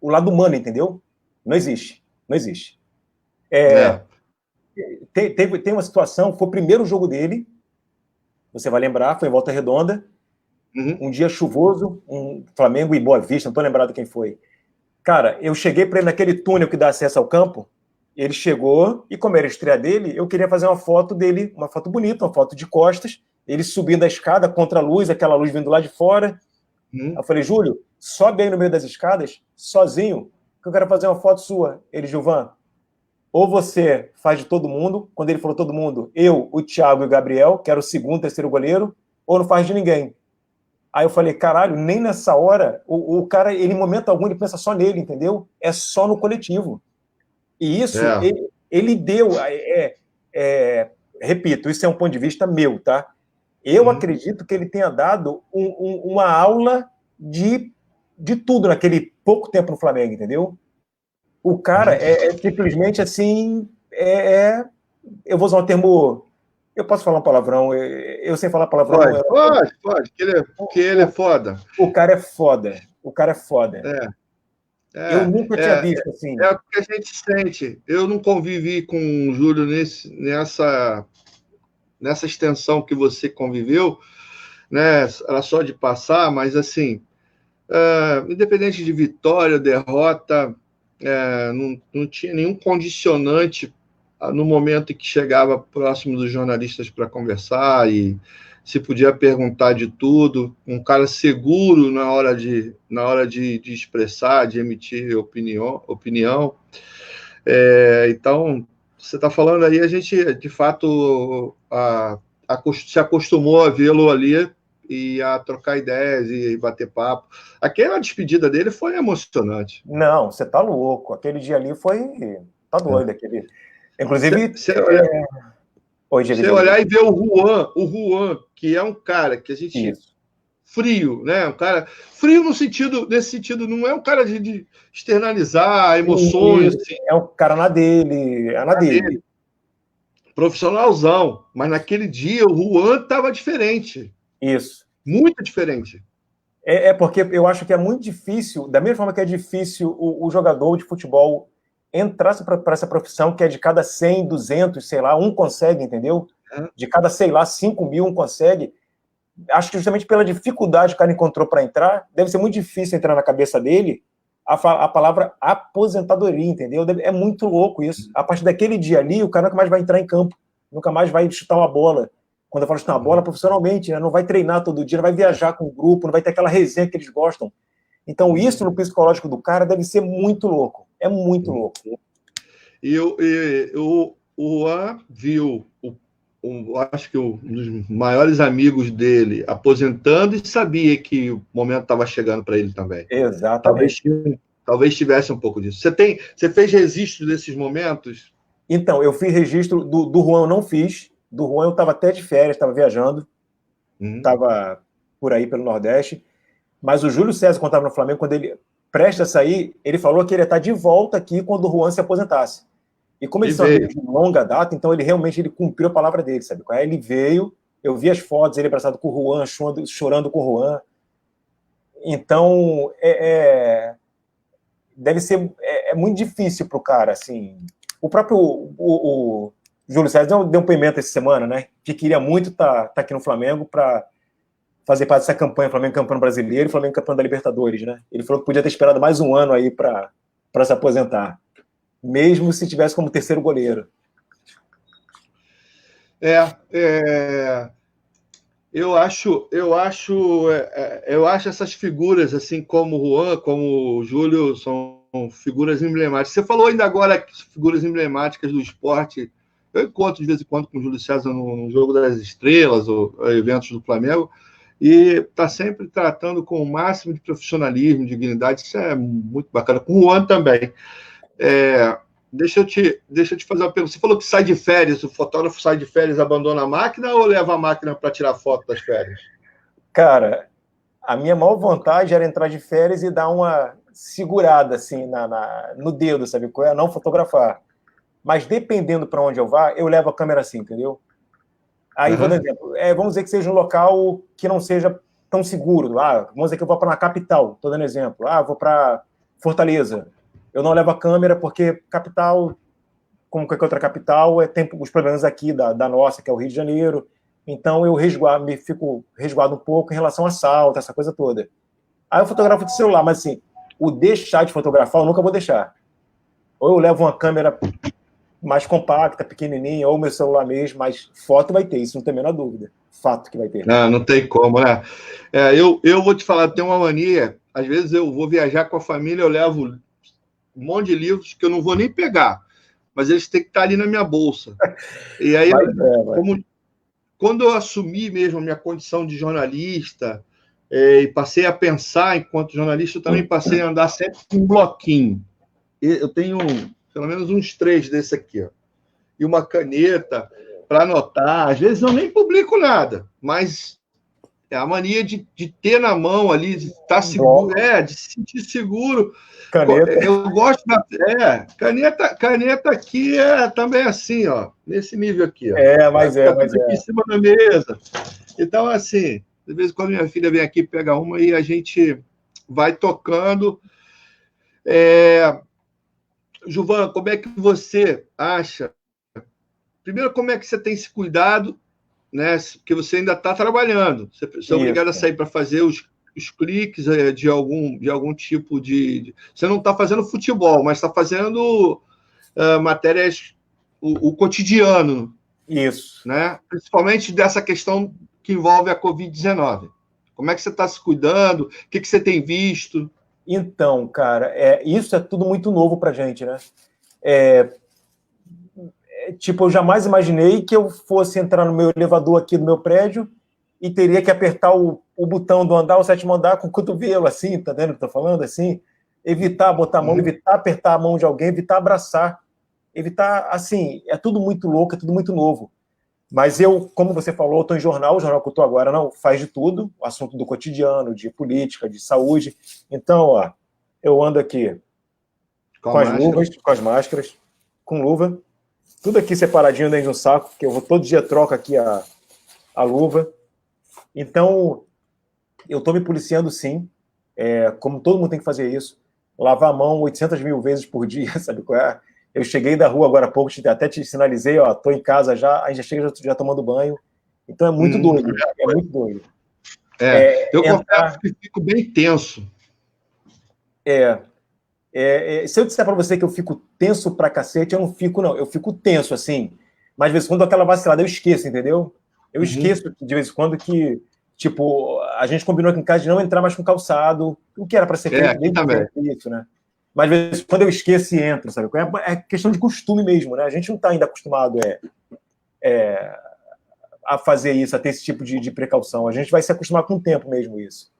o lado humano, entendeu? Não existe. Não existe. Tem uma situação, foi o primeiro jogo dele, você vai lembrar, foi em Volta Redonda, um dia chuvoso, um Flamengo e Boa Vista, não estou lembrado quem foi. Cara, eu cheguei para ele naquele túnel que dá acesso ao campo, ele chegou, e como era a estreia dele, eu queria fazer uma foto dele, uma foto bonita, uma foto de costas, ele subindo a escada contra a luz, aquela luz vindo lá de fora. Eu falei, Júlio, sobe aí no meio das escadas, sozinho, que eu quero fazer uma foto sua. Ele, Gilvan, ou você faz de todo mundo, quando ele falou todo mundo, eu, o Thiago e o Gabriel, que era o segundo, terceiro goleiro, ou não faz de ninguém. Aí eu falei, caralho, nem nessa hora, o cara, ele em momento algum, ele pensa só nele, entendeu? É só no coletivo. E isso, ele deu, repito, isso é um ponto de vista meu, tá? Eu acredito que ele tenha dado uma aula de tudo naquele pouco tempo no Flamengo, entendeu? O cara simplesmente assim, eu vou usar um termo, eu posso falar um palavrão, eu sei falar palavrão. Pode, que ele é foda. O cara é foda. Eu nunca tinha visto assim. É o que a gente sente. Eu não convivi com o Júlio nessa extensão que você conviveu, né? Era só de passar, mas assim, independente de vitória, derrota, não tinha nenhum condicionante no momento em que chegava próximo dos jornalistas para conversar e se podia perguntar de tudo, um cara seguro na hora de expressar, de emitir opinião. Então, você está falando aí, a gente, de fato, se acostumou a vê-lo ali e a trocar ideias e bater papo. Aquela despedida dele foi emocionante. Não, você tá louco. Aquele dia ali foi... Tá doido. Aquele... Inclusive... Você olhar e ver o Juan, que é um cara que a gente... Isso. Frio, né? Um cara frio nesse sentido, não é um cara de externalizar emoções. Assim. É um cara na dele, dele. Profissionalzão. Mas naquele dia o Juan estava diferente. Isso. Muito diferente. Porque eu acho que é muito difícil, da mesma forma que é difícil o jogador de futebol entrar para essa profissão, que é de cada 100, 200, sei lá, um consegue, entendeu? De cada, sei lá, 5 mil, um consegue. Acho que justamente pela dificuldade que o cara encontrou para entrar, deve ser muito difícil entrar na cabeça dele a palavra aposentadoria, entendeu? É muito louco isso. A partir daquele dia ali, o cara nunca mais vai entrar em campo, nunca mais vai chutar uma bola. Quando eu falo chutar uma bola, profissionalmente, né? Não vai treinar todo dia, não vai viajar com o grupo, não vai ter aquela resenha que eles gostam. Então, isso no psicológico do cara deve ser muito louco. É muito louco. E o Juan viu, acho que um dos maiores amigos dele aposentando e sabia que o momento estava chegando para ele também. Exatamente. Talvez tivesse um pouco disso. Você fez registro desses momentos? Então, eu fiz registro do Juan, eu não fiz. Do Juan eu estava até de férias, estava viajando. Estava por aí pelo Nordeste. Mas o Júlio César, quando estava no Flamengo, quando ele presta a sair, ele falou que ele ia estar de volta aqui quando o Juan se aposentasse. E como eles são amigos de longa data, então ele realmente cumpriu a palavra dele, sabe? Aí ele veio, eu vi as fotos, ele abraçado com o Juan, chorando com o Juan. Então, deve ser muito difícil para o cara, assim. O próprio o Júlio César deu um depoimento essa semana, né? Que queria muito estar aqui no Flamengo para fazer parte dessa campanha, Flamengo campeão brasileiro e Flamengo campeão da Libertadores, né? Ele falou que podia ter esperado mais um ano aí para se aposentar, mesmo se tivesse como terceiro goleiro. Eu acho essas figuras, assim como o Juan, como o Júlio, são figuras emblemáticas. Você falou ainda agora que figuras emblemáticas do esporte. Eu encontro de vez em quando com o Júlio César no Jogo das Estrelas, ou eventos do Flamengo, e está sempre tratando com o máximo de profissionalismo, dignidade. Isso é muito bacana. Com o Juan também. Deixa eu te fazer uma pergunta. Você falou que sai de férias, o fotógrafo sai de férias, abandona a máquina ou leva a máquina para tirar foto das férias? Cara, a minha maior vontade era entrar de férias e dar uma segurada assim no dedo, sabe? Não fotografar. Mas dependendo para onde eu vá, eu levo a câmera assim, entendeu? Aí, vou dar exemplo. Vamos dizer que seja um local que não seja tão seguro. Vamos dizer que eu vou para uma capital, estou dando exemplo. Vou para Fortaleza. Eu não levo a câmera porque capital, como qualquer outra capital, tem os problemas aqui da nossa, que é o Rio de Janeiro. Então eu fico resguardo um pouco em relação a assalto, essa coisa toda. Aí eu fotografo de celular, mas assim, o deixar de fotografar eu nunca vou deixar. Ou eu levo uma câmera mais compacta, pequenininha, ou meu celular mesmo, mas foto vai ter, isso não tem a menor dúvida. Fato que vai ter. Não tem como, né? Eu vou te falar, tem uma mania, às vezes eu vou viajar com a família, eu levo um monte de livros que eu não vou nem pegar, mas eles têm que estar ali na minha bolsa. E aí, quando eu assumi mesmo a minha condição de jornalista, e passei a pensar enquanto jornalista, eu também passei a andar sempre com um bloquinho. Eu tenho pelo menos uns 3 desse aqui, ó, e uma caneta para anotar. Às vezes eu nem publico nada, mas é a mania de ter na mão ali, de estar seguro, de se sentir seguro. Caneta. Eu gosto da. Caneta aqui também assim, ó, nesse nível aqui. Ó. Mas aqui em cima da mesa. Então, assim, de vez em quando minha filha vem aqui, pega uma e a gente vai tocando. Gilvan, como é que você acha? Primeiro, como é que você tem se cuidado, né? Porque você ainda está trabalhando. Você é obrigado a sair para fazer os cliques de algum tipo de... Você não está fazendo futebol, mas está fazendo matérias, o cotidiano. Isso. Né? Principalmente dessa questão que envolve a Covid-19. Como é que você está se cuidando? O que você tem visto? Então, cara, isso é tudo muito novo para a gente, né? Tipo, eu jamais imaginei que eu fosse entrar no meu elevador aqui do meu prédio e teria que apertar o botão do andar, o 7º andar, com o cotovelo, assim, tá vendo o que eu tô falando? Assim, evitar botar a mão, evitar apertar a mão de alguém, evitar abraçar, evitar, assim, é tudo muito louco, é tudo muito novo. Mas eu, como você falou, eu tô em jornal, o jornal que eu tô agora não faz de tudo, assunto do cotidiano, de política, de saúde. Então, ó, eu ando aqui com as luvas, com as máscaras, com luva, tudo aqui separadinho dentro de um saco, que eu vou todo dia troco aqui a luva. Então, eu estou me policiando sim, como todo mundo tem que fazer isso, lavar a mão 800 mil vezes por dia, sabe qual é? Eu cheguei da rua agora há pouco, até te sinalizei, ó, estou em casa já, aí já chega já tomando banho, então é muito doido, é muito doido. Eu confesso que fico bem tenso. Se eu disser para você que eu fico tenso pra cacete, eu não fico, não. Eu fico tenso, assim. Mas, de vez em quando, aquela vacilada, eu esqueço, entendeu? Eu esqueço, de vez em quando, que, tipo, a gente combinou aqui em casa de não entrar mais com calçado, o que era para ser feito desde também. Isso, né? Mas, de vez em quando, eu esqueço e entro, sabe? É questão de costume mesmo, né? A gente não está ainda acostumado a fazer isso, a ter esse tipo de precaução. A gente vai se acostumar com o tempo mesmo, isso.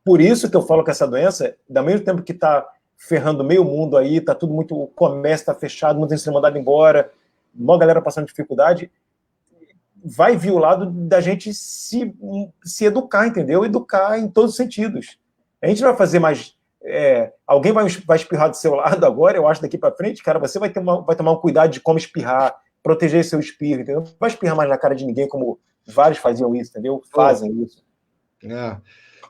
Por isso que eu falo que essa doença, do mesmo tempo que está ferrando meio mundo aí, tá tudo muito... O comércio tá fechado, muita gente sendo mandado embora, uma galera passando dificuldade, vai vir o lado da gente se educar, entendeu? Educar em todos os sentidos. A gente não vai fazer mais alguém vai espirrar do seu lado agora, eu acho, daqui para frente, cara, você vai tomar um cuidado de como espirrar, proteger seu espirro, entendeu? Não vai espirrar mais na cara de ninguém, como vários faziam isso, entendeu? Fazem isso.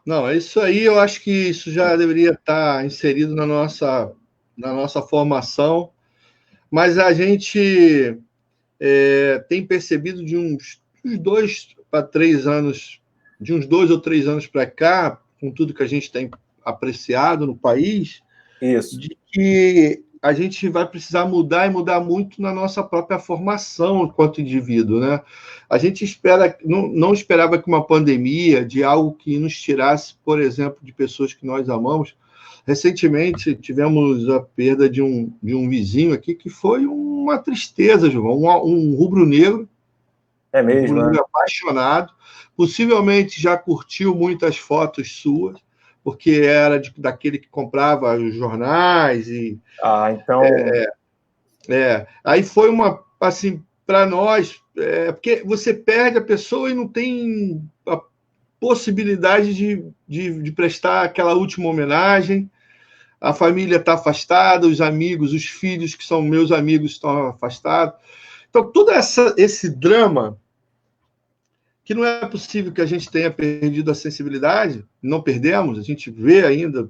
Não, isso aí eu acho que isso já deveria estar inserido na nossa formação, mas a gente tem percebido de uns 2 para 3 anos, de uns 2 ou 3 anos para cá, com tudo que a gente tem apreciado no país, isso, de que a gente vai precisar mudar e mudar muito na nossa própria formação enquanto indivíduo, né? A gente não esperava que uma pandemia, de algo que nos tirasse, por exemplo, de pessoas que nós amamos. Recentemente tivemos a perda de um vizinho aqui que foi uma tristeza, João, um rubro-negro, mesmo, apaixonado, possivelmente já curtiu muitas fotos suas, porque era daquele que comprava os jornais e então aí foi uma, assim, para nós, porque você perde a pessoa e não tem a possibilidade de prestar aquela última homenagem, a família está afastada, os amigos, os filhos que são meus amigos estão afastados, então todo esse drama, que não é possível que a gente tenha perdido a sensibilidade, não perdemos, a gente vê ainda,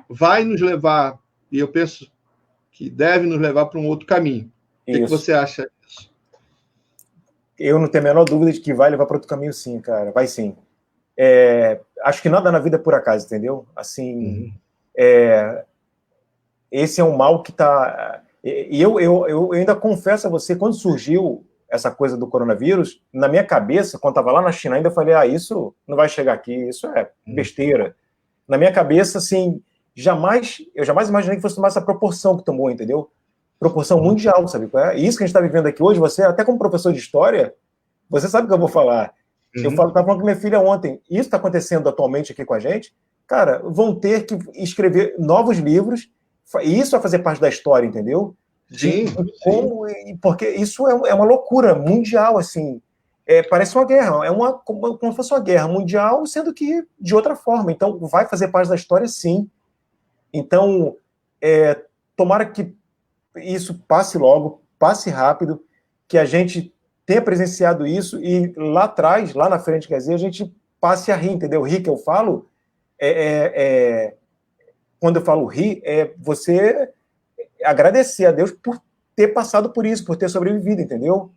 vai nos levar, e eu penso que deve nos levar para um outro caminho. O que você acha disso? Eu não tenho a menor dúvida de que vai levar para outro caminho, sim, cara, vai sim. Acho que nada na vida é por acaso, entendeu? Assim, esse é um mal que está... E eu ainda confesso a você, quando surgiu essa coisa do coronavírus, na minha cabeça, quando estava lá na China, ainda falei, isso não vai chegar aqui, isso é besteira. Na minha cabeça, assim, eu jamais imaginei que fosse tomar essa proporção que tomou, entendeu? Proporção mundial, sabe qual é? E isso que a gente está vivendo aqui hoje, você, até como professor de história, você sabe o que eu vou falar. Eu estava falando com minha filha ontem, isso está acontecendo atualmente aqui com a gente, cara, vão ter que escrever novos livros, e isso vai fazer parte da história, entendeu? Sim. Porque isso é uma loucura mundial, assim. Parece uma guerra, como se fosse uma guerra mundial, sendo que de outra forma. Então, vai fazer parte da história, sim. Então, tomara que isso passe logo, passe rápido, que a gente tenha presenciado isso e lá atrás, lá na frente, quer dizer, a gente passe a rir, entendeu? Rir que eu falo, quando eu falo rir, você agradecer a Deus por ter passado por isso, por ter sobrevivido, entendeu?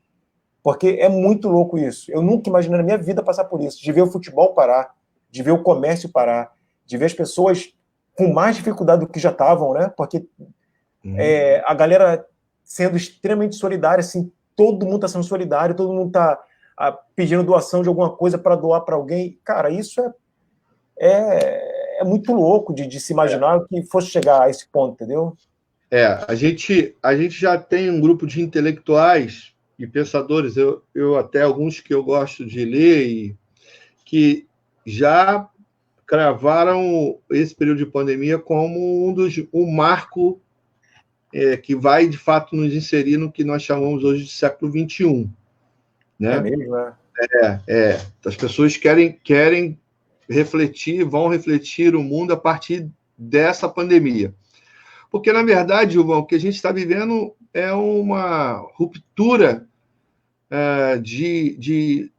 Porque é muito louco isso. Eu nunca imaginei na minha vida passar por isso, de ver o futebol parar, de ver o comércio parar, de ver as pessoas com mais dificuldade do que já estavam, né? Porque a galera sendo extremamente solidária, assim, todo mundo está sendo solidário, todo mundo está pedindo doação de alguma coisa para doar para alguém. Cara, isso é muito louco de se imaginar que fosse chegar a esse ponto, entendeu? A gente já tem um grupo de intelectuais e pensadores, eu até alguns que eu gosto de ler, que já cravaram esse período de pandemia como um marco que vai, de fato, nos inserir no que nós chamamos hoje de século XXI. Né? É mesmo, As pessoas querem refletir, vão refletir o mundo a partir dessa pandemia. Porque, na verdade, Gilvão, o que a gente está vivendo é uma ruptura de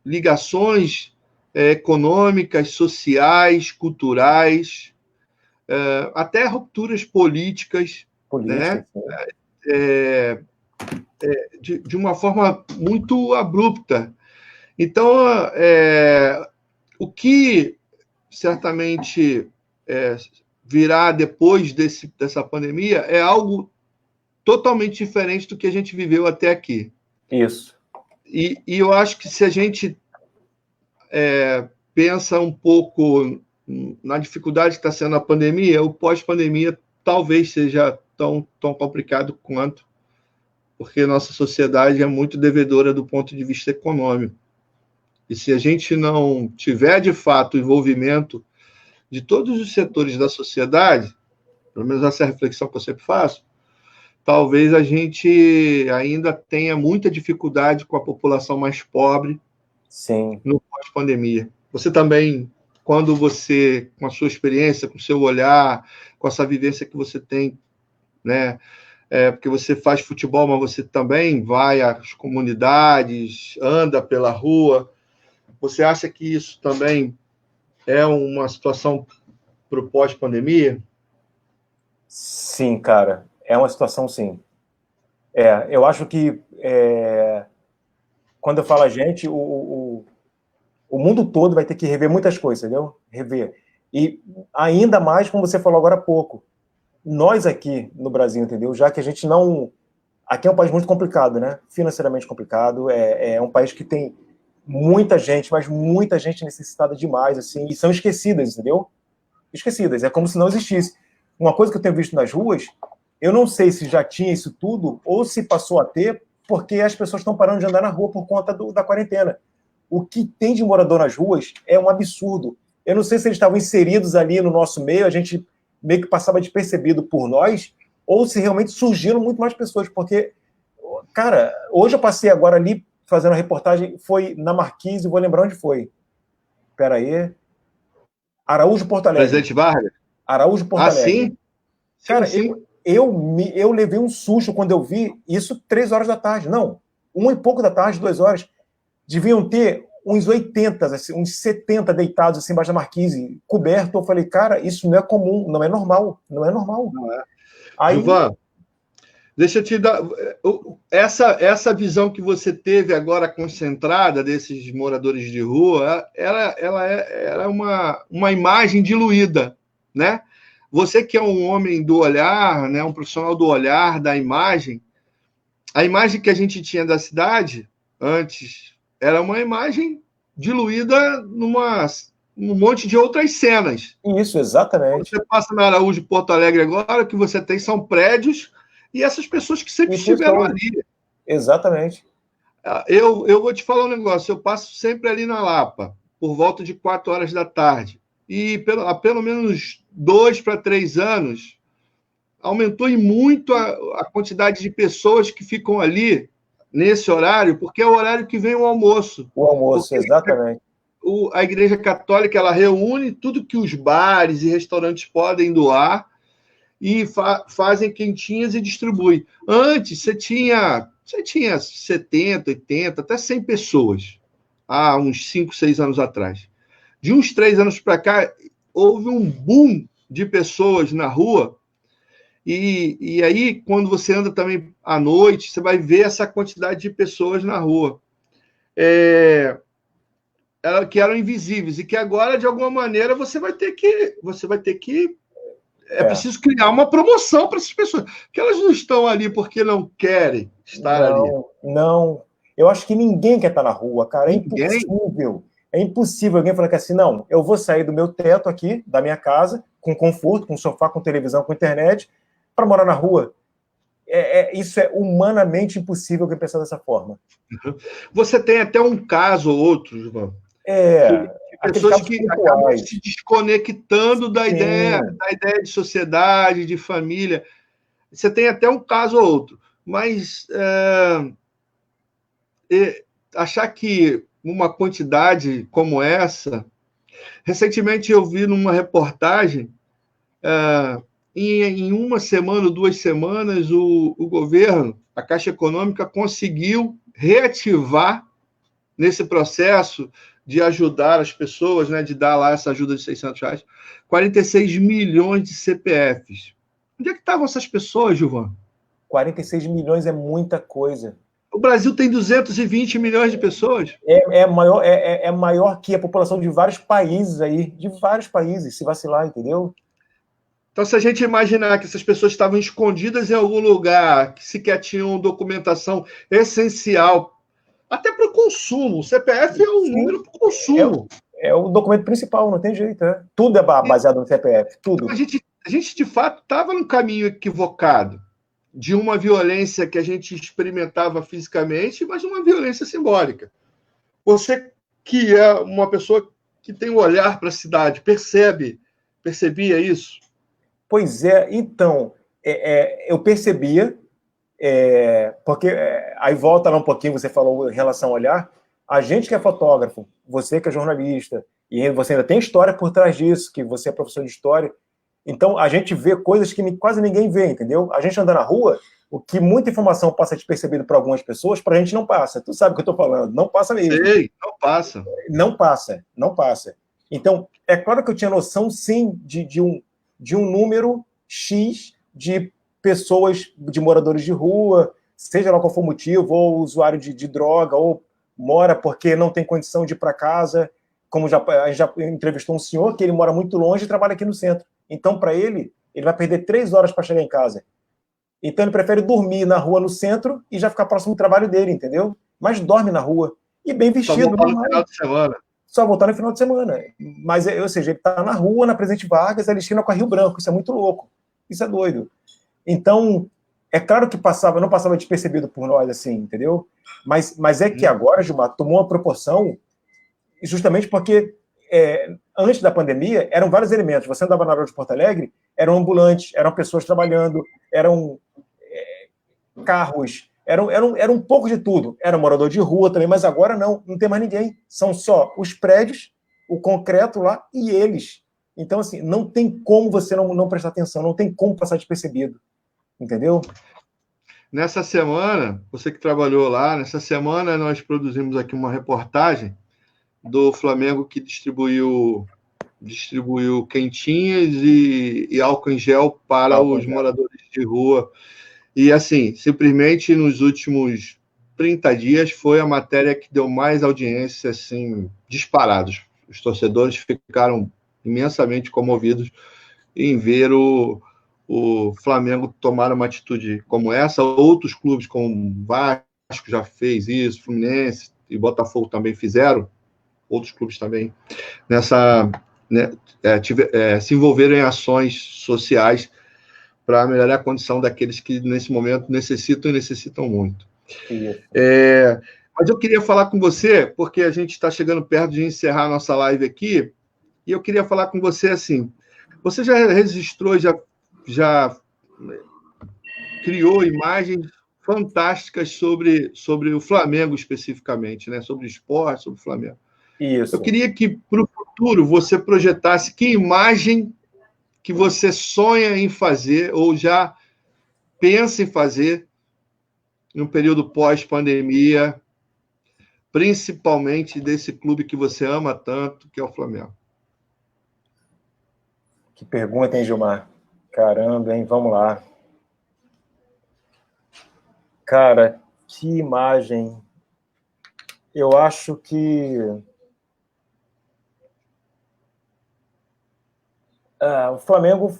ligações econômicas, sociais, culturais, até rupturas políticas, né? De uma forma muito abrupta. Então, o que certamente virá depois dessa pandemia é algo totalmente diferente do que a gente viveu até aqui. Isso. E eu acho que se a gente pensa um pouco na dificuldade que está sendo a pandemia, o pós-pandemia talvez seja tão complicado quanto, porque nossa sociedade é muito devedora do ponto de vista econômico. E se a gente não tiver, de fato, envolvimento de todos os setores da sociedade, pelo menos essa é a reflexão que eu sempre faço, talvez a gente ainda tenha muita dificuldade com a população mais pobre. Sim. No pós-pandemia. Você também quando você, com a sua experiência, com o seu olhar, com essa vivência que você tem, né? Porque você faz futebol, mas você também vai às comunidades, anda pela rua. Você acha que isso também é uma situação para o pós-pandemia? Sim, cara, é uma situação, sim. Eu acho que quando eu falo a gente, o mundo todo vai ter que rever muitas coisas, entendeu? Rever. E ainda mais, como você falou agora há pouco, nós aqui no Brasil, entendeu? Já que a gente não... Aqui é um país muito complicado, né? Financeiramente complicado, é um país que tem muita gente, mas muita gente necessitada demais, assim, e são esquecidas, entendeu? Esquecidas, é como se não existisse. Uma coisa que eu tenho visto nas ruas, eu não sei se já tinha isso tudo, ou se passou a ter, porque as pessoas estão parando de andar na rua por conta da quarentena. O que tem de morador nas ruas é um absurdo. Eu não sei se eles estavam inseridos ali no nosso meio, a gente meio que passava despercebido por nós, ou se realmente surgiram muito mais pessoas, porque, cara, hoje eu passei agora ali fazendo a reportagem, foi na Marquise, vou lembrar onde foi. Espera aí. Araújo, Porto Alegre. Presidente Vargas? Araújo, Porto Alegre. Sim? Cara, sim. Eu levei um susto quando eu vi isso 3 horas da tarde. Não, 1 e pouco da tarde, 2 horas. Deviam ter uns 80, assim, uns 70 deitados assim embaixo da marquise, coberto. Eu falei, cara, isso não é comum, não é normal, não é normal. Não é. Aí... Gilvan, deixa eu te dar... Essa visão que você teve agora concentrada desses moradores de rua, ela é uma imagem diluída, né? Você que é um homem do olhar, né, um profissional do olhar, da imagem, a imagem que a gente tinha da cidade antes era uma imagem diluída num monte de outras cenas. Isso, exatamente. Você passa na Araújo, Porto Alegre agora, o que você tem são prédios e essas pessoas que sempre estiveram ali. Exatamente. Eu vou te falar um negócio, eu passo sempre ali na Lapa, por volta de 4 horas da tarde. E há pelo menos 2 para 3 anos, aumentou em muito a quantidade de pessoas que ficam ali nesse horário, porque é o horário que vem o almoço. O almoço, porque exatamente. A Igreja Católica, ela reúne tudo que os bares e restaurantes podem doar e fazem quentinhas e distribui. Antes, você tinha 70, 80, até 100 pessoas, há uns 5, 6 anos atrás. De uns 3 anos para cá, houve um boom de pessoas na rua, e aí, quando você anda também à noite, você vai ver essa quantidade de pessoas na rua. Que eram invisíveis, e que agora, de alguma maneira, você vai ter que preciso criar uma promoção para essas pessoas, que elas não estão ali porque não querem estar ali. Não, eu acho que ninguém quer estar na rua, cara, é impossível. É impossível alguém falar que assim, não, eu vou sair do meu teto aqui, da minha casa, com conforto, com sofá, com televisão, com internet, para morar na rua. Isso é humanamente impossível alguém pensar dessa forma. Você tem até um caso ou outro, João. Pessoas que acabam se desconectando da ideia de sociedade, de família. Você tem até um caso ou outro. Mas achar que uma quantidade como essa... Recentemente eu vi numa reportagem, em 1 semana, 2 semanas, o governo, a Caixa Econômica, conseguiu reativar nesse processo de ajudar as pessoas, né, de dar lá essa ajuda de R$600, 46 milhões de CPFs. Onde é que estavam essas pessoas, Gilvan? 46 milhões é muita coisa. O Brasil tem 220 milhões de pessoas. É maior que a população de vários países aí, de vários países, se vacilar, entendeu? Então, se a gente imaginar que essas pessoas estavam escondidas em algum lugar, que sequer tinham documentação essencial, até para o consumo. O CPF é um número para o consumo. É o documento principal, não tem jeito. Tudo é baseado no CPF, tudo. Então, a gente, de fato, estava num caminho equivocado de uma violência que a gente experimentava fisicamente, mas uma violência simbólica. Você, que é uma pessoa que tem um olhar para a cidade, percebia isso? Pois é, então, eu percebia, porque aí volta lá um pouquinho, você falou em relação ao olhar, a gente que é fotógrafo, você que é jornalista, E você ainda tem história por trás disso, que você é professor de história. Então, a gente vê coisas que quase ninguém vê, entendeu? A gente anda na rua, o que muita informação passa despercebido para algumas pessoas, para a gente não passa. Tu sabe o que eu estou falando, não passa mesmo. Sei, não passa. Não passa, não passa. Então, é claro que eu tinha noção, sim, de um número X de pessoas, de moradores de rua, seja lá qual for o motivo, ou usuário de droga, ou mora porque não tem condição de ir para casa, como a gente já entrevistou um senhor que ele mora muito longe e trabalha aqui no centro. Então, para ele vai perder 3 horas para chegar em casa. Então, ele prefere dormir na rua no centro e já ficar próximo do trabalho dele, entendeu? Mas dorme na rua. E bem vestido. Só voltar no final de semana. Só voltar no final de semana. Mas, ou seja, ele está na rua, na Presidente Vargas, a esquina com a Rio Branco. Isso é muito louco. Isso é doido. Então, é claro que não passava despercebido por nós, assim, entendeu? Mas é que agora, Gilmar, tomou uma proporção justamente porque antes da pandemia eram vários elementos. Você andava na rua de Porto Alegre, eram ambulantes, eram pessoas trabalhando, eram carros, era um pouco de tudo. Era morador de rua também, mas agora não tem mais ninguém. São só os prédios, o concreto lá e eles. Então, assim, não tem como você não prestar atenção, não tem como passar despercebido. Entendeu? Nessa semana, você que trabalhou lá, nessa semana nós produzimos aqui uma reportagem do Flamengo que distribuiu quentinhas e álcool em gel para os moradores de rua. E, assim, simplesmente nos últimos 30 dias foi a matéria que deu mais audiência, assim, disparados. Os torcedores ficaram imensamente comovidos em ver o Flamengo tomar uma atitude como essa. Outros clubes, como Vasco, já fez isso, Fluminense e Botafogo também fizeram. Outros clubes também se envolveram em ações sociais para melhorar a condição daqueles que, nesse momento, necessitam e necessitam muito. Mas eu queria falar com você, porque a gente está chegando perto de encerrar a nossa live aqui, e eu queria falar com você assim, você já registrou, já criou imagens fantásticas sobre o Flamengo especificamente, né? Sobre o esporte, sobre o Flamengo. Isso. Eu queria que, para o futuro, você projetasse que imagem que você sonha em fazer ou já pensa em fazer no período pós-pandemia, principalmente desse clube que você ama tanto, que é o Flamengo. Que pergunta, hein, Gilmar? Caramba, hein? Vamos lá. Cara, que imagem. Eu acho que o Flamengo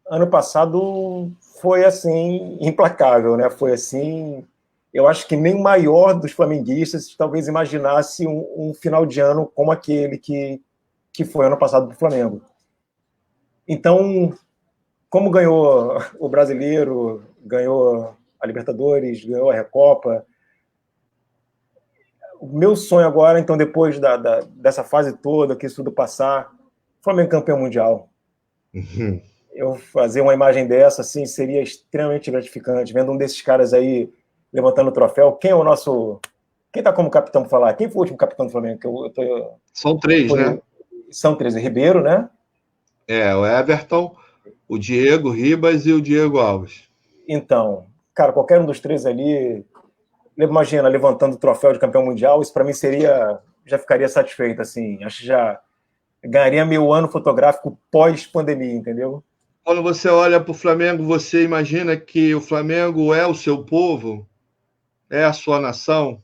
ano passado foi assim implacável, né? Foi assim, eu acho que nem o maior dos flamenguistas talvez imaginasse um final de ano como aquele que foi ano passado do Flamengo. Então, como ganhou o Brasileiro, ganhou a Libertadores, ganhou a Recopa, o meu sonho agora, então, depois dessa fase toda, que isso tudo passar, Flamengo campeão mundial. Uhum. Eu fazer uma imagem dessa, assim, seria extremamente gratificante, vendo um desses caras aí levantando o troféu. Quem é o nosso... Quem tá como capitão para falar? Quem foi o último capitão do Flamengo? São 3, né? São 3. Ribeiro, né? O Everton, o Diego Ribas e o Diego Alves. Então, cara, qualquer um dos 3 ali, imagina, levantando o troféu de campeão mundial, isso para mim já ficaria satisfeito, assim. Acho que já ganharia meu ano fotográfico pós-pandemia, entendeu? Quando você olha para o Flamengo, você imagina que o Flamengo é o seu povo, é a sua nação.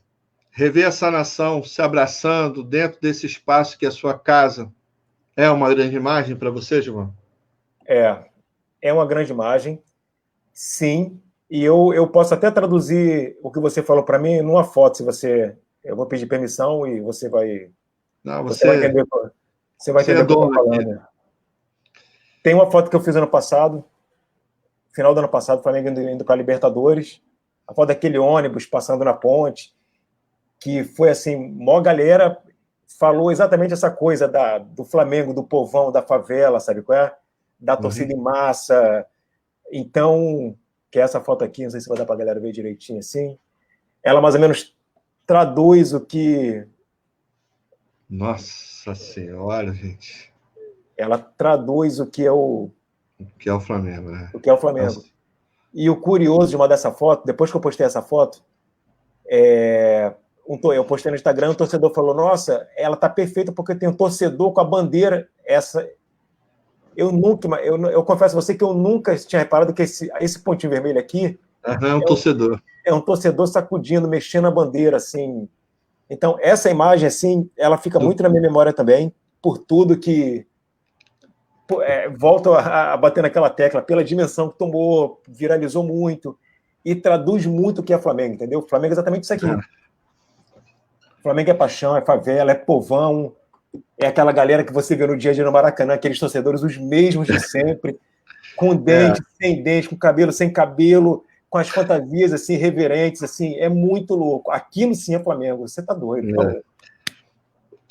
Rever essa nação se abraçando dentro desse espaço que é a sua casa é uma grande imagem para você, João? É uma grande imagem, sim. E eu posso até traduzir o que você falou para mim numa foto, se você... Eu vou pedir permissão e você vai... Não, você vai entender, você vai entender o que eu estou falando. Aqui. Tem uma foto que eu fiz ano passado, final do ano passado, o Flamengo indo para a Libertadores, a foto daquele ônibus passando na ponte, que foi assim, mó galera falou exatamente essa coisa do Flamengo, do povão, da favela, sabe qual é? Da torcida em massa. Então, que é essa foto aqui, não sei se vai dar para a galera ver direitinho assim, ela mais ou menos traduz o que Nossa Senhora, gente. Ela traduz o que é o Flamengo, né? O que é o Flamengo. Nossa. E o curioso de uma dessa foto, depois que eu postei essa foto, eu postei no Instagram, um torcedor falou, nossa, ela tá perfeita porque tem um torcedor com a bandeira, eu confesso a você que eu nunca tinha reparado que esse pontinho vermelho aqui é um torcedor. É um torcedor sacudindo, mexendo a bandeira, assim. Então, essa imagem, assim, ela fica muito na minha memória também, por tudo que volto a bater naquela tecla, pela dimensão que tomou, viralizou muito, e traduz muito o que é Flamengo, entendeu? O Flamengo é exatamente isso aqui. O Flamengo é paixão, é favela, é povão, é aquela galera que você vê no dia a dia no Maracanã, aqueles torcedores os mesmos de sempre, com dente, sem dente, com cabelo, sem cabelo, com as fantasias assim, reverentes, assim, é muito louco. Aquilo sim é Flamengo, você tá doido.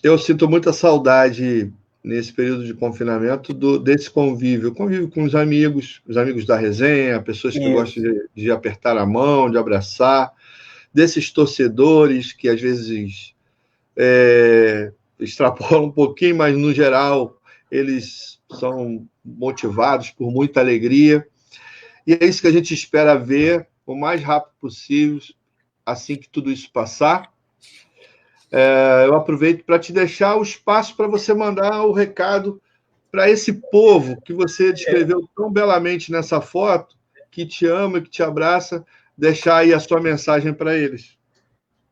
Eu sinto muita saudade nesse período de confinamento desse convívio com os amigos da resenha, pessoas que gostam de apertar a mão, de abraçar, desses torcedores que às vezes extrapolam um pouquinho, mas no geral eles são motivados por muita alegria. E é isso que a gente espera ver o mais rápido possível, assim que tudo isso passar. Eu aproveito para te deixar o espaço para você mandar o recado para esse povo que você descreveu tão belamente nessa foto, que te ama, que te abraça, deixar aí a sua mensagem para eles.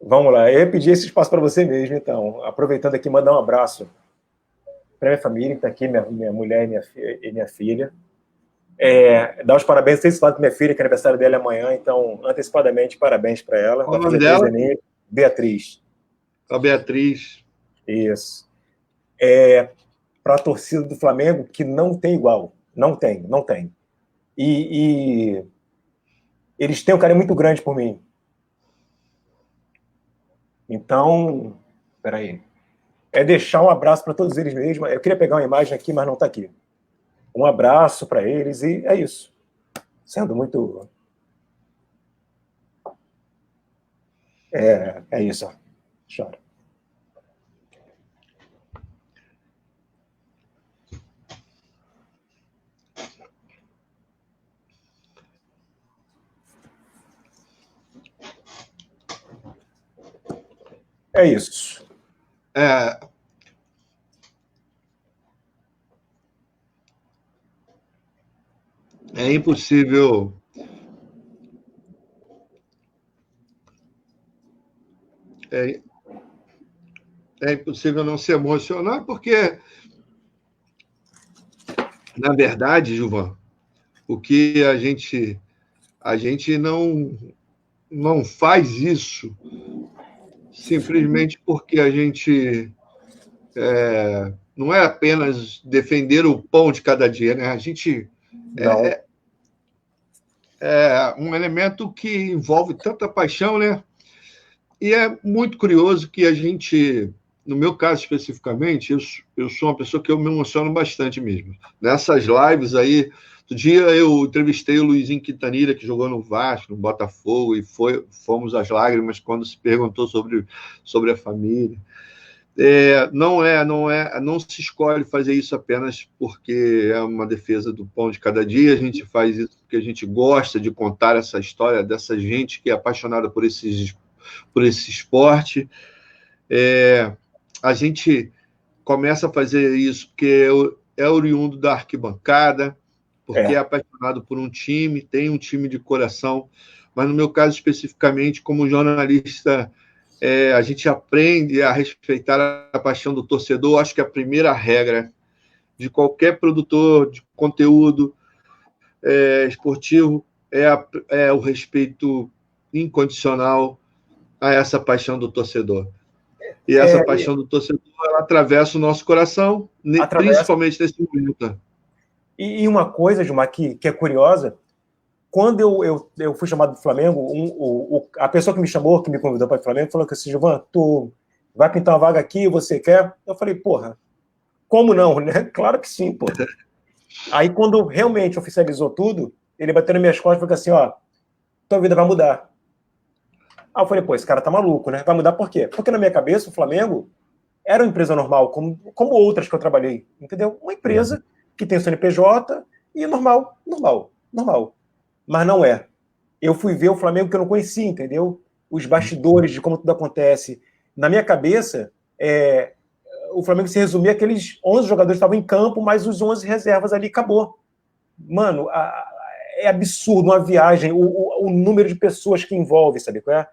Vamos lá, eu ia pedir esse espaço para você mesmo, então, aproveitando aqui, mandar um abraço para minha família, que está aqui, minha mulher e minha filha. Dar os parabéns, sei lá, para minha filha, que é aniversário dela é amanhã, então, antecipadamente, parabéns para ela. Qual o nome dela? Beatriz. A Beatriz. Isso. Para a torcida do Flamengo, que não tem igual. Não tem. E eles têm um carinho muito grande por mim. Então, peraí. Deixar um abraço para todos eles mesmo. Eu queria pegar uma imagem aqui, mas não está aqui. Um abraço para eles e é isso. Sendo muito... É isso, ó. Chora. É isso. É impossível é impossível não se emocionar, porque, na verdade, Gilvan, o que a gente não faz isso simplesmente porque a gente não é apenas defender o pão de cada dia, né? A gente é um elemento que envolve tanta paixão, né? E é muito curioso que a gente, no meu caso especificamente, eu sou uma pessoa que eu me emociono bastante mesmo. Nessas lives aí, outro dia eu entrevistei o Luizinho Quintanilha, que jogou no Vasco, no Botafogo, e fomos às lágrimas quando se perguntou sobre a família. Não se escolhe fazer isso apenas porque é uma defesa do pão de cada dia. A gente faz isso porque a gente gosta de contar essa história dessa gente que é apaixonada por esse esporte. A gente começa a fazer isso porque é oriundo da arquibancada, porque é apaixonado por um time, tem um time de coração, mas no meu caso especificamente, como jornalista, a gente aprende a respeitar a paixão do torcedor. Acho que a primeira regra de qualquer produtor de conteúdo esportivo é o respeito incondicional a essa paixão do torcedor. E essa paixão do torcedor, ela atravessa o nosso coração, principalmente nesse momento. E uma coisa, Gilmar, que é curiosa, quando eu fui chamado do Flamengo, a pessoa que me chamou, que me convidou para o Flamengo, falou assim, Gilvan, tu vai pintar uma vaga aqui, você quer? Eu falei, porra, como não, né? Claro que sim, pô. Aí, quando realmente oficializou tudo, ele bateu nas minhas costas e falou assim, ó, tua vida vai mudar. Aí eu falei, pô, esse cara tá maluco, né? Vai mudar por quê? Porque na minha cabeça, o Flamengo era uma empresa normal, como outras que eu trabalhei, entendeu? Uma empresa que tem o CNPJ e normal. Mas não é. Eu fui ver o Flamengo que eu não conhecia, entendeu? Os bastidores de como tudo acontece. Na minha cabeça, o Flamengo se resumia aqueles 11 jogadores que estavam em campo, mais os 11 reservas ali, acabou. Mano, é absurdo uma viagem, o número de pessoas que envolve, sabe qual é?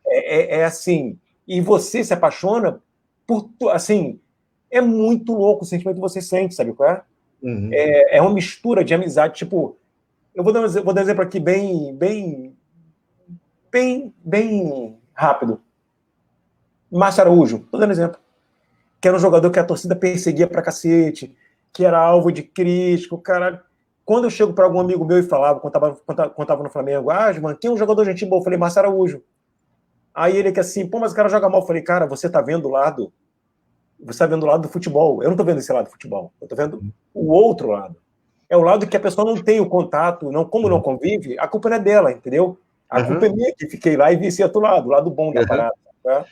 É assim, e você se apaixona por, assim, é muito louco o sentimento que você sente, sabe qual é? Uhum. É uma mistura de amizade, tipo, eu vou dar um exemplo aqui bem rápido. Márcio Araújo, tô dando exemplo, que era um jogador que a torcida perseguia pra cacete, que era alvo de crítica, o cara... Quando eu chego para algum amigo meu e falava, quando tava no Flamengo, mano, quem é um jogador gente boa? Eu falei, Márcio Araújo. Aí ele que assim, pô, mas o cara joga mal. Eu falei, cara, você tá vendo o lado do futebol. Eu não tô vendo esse lado do futebol. Eu tô vendo o outro lado. É o lado que a pessoa não tem o contato, como não convive, a culpa não é dela, entendeu? A culpa é minha que fiquei lá e vi esse outro lado, o lado bom da parada. Tá?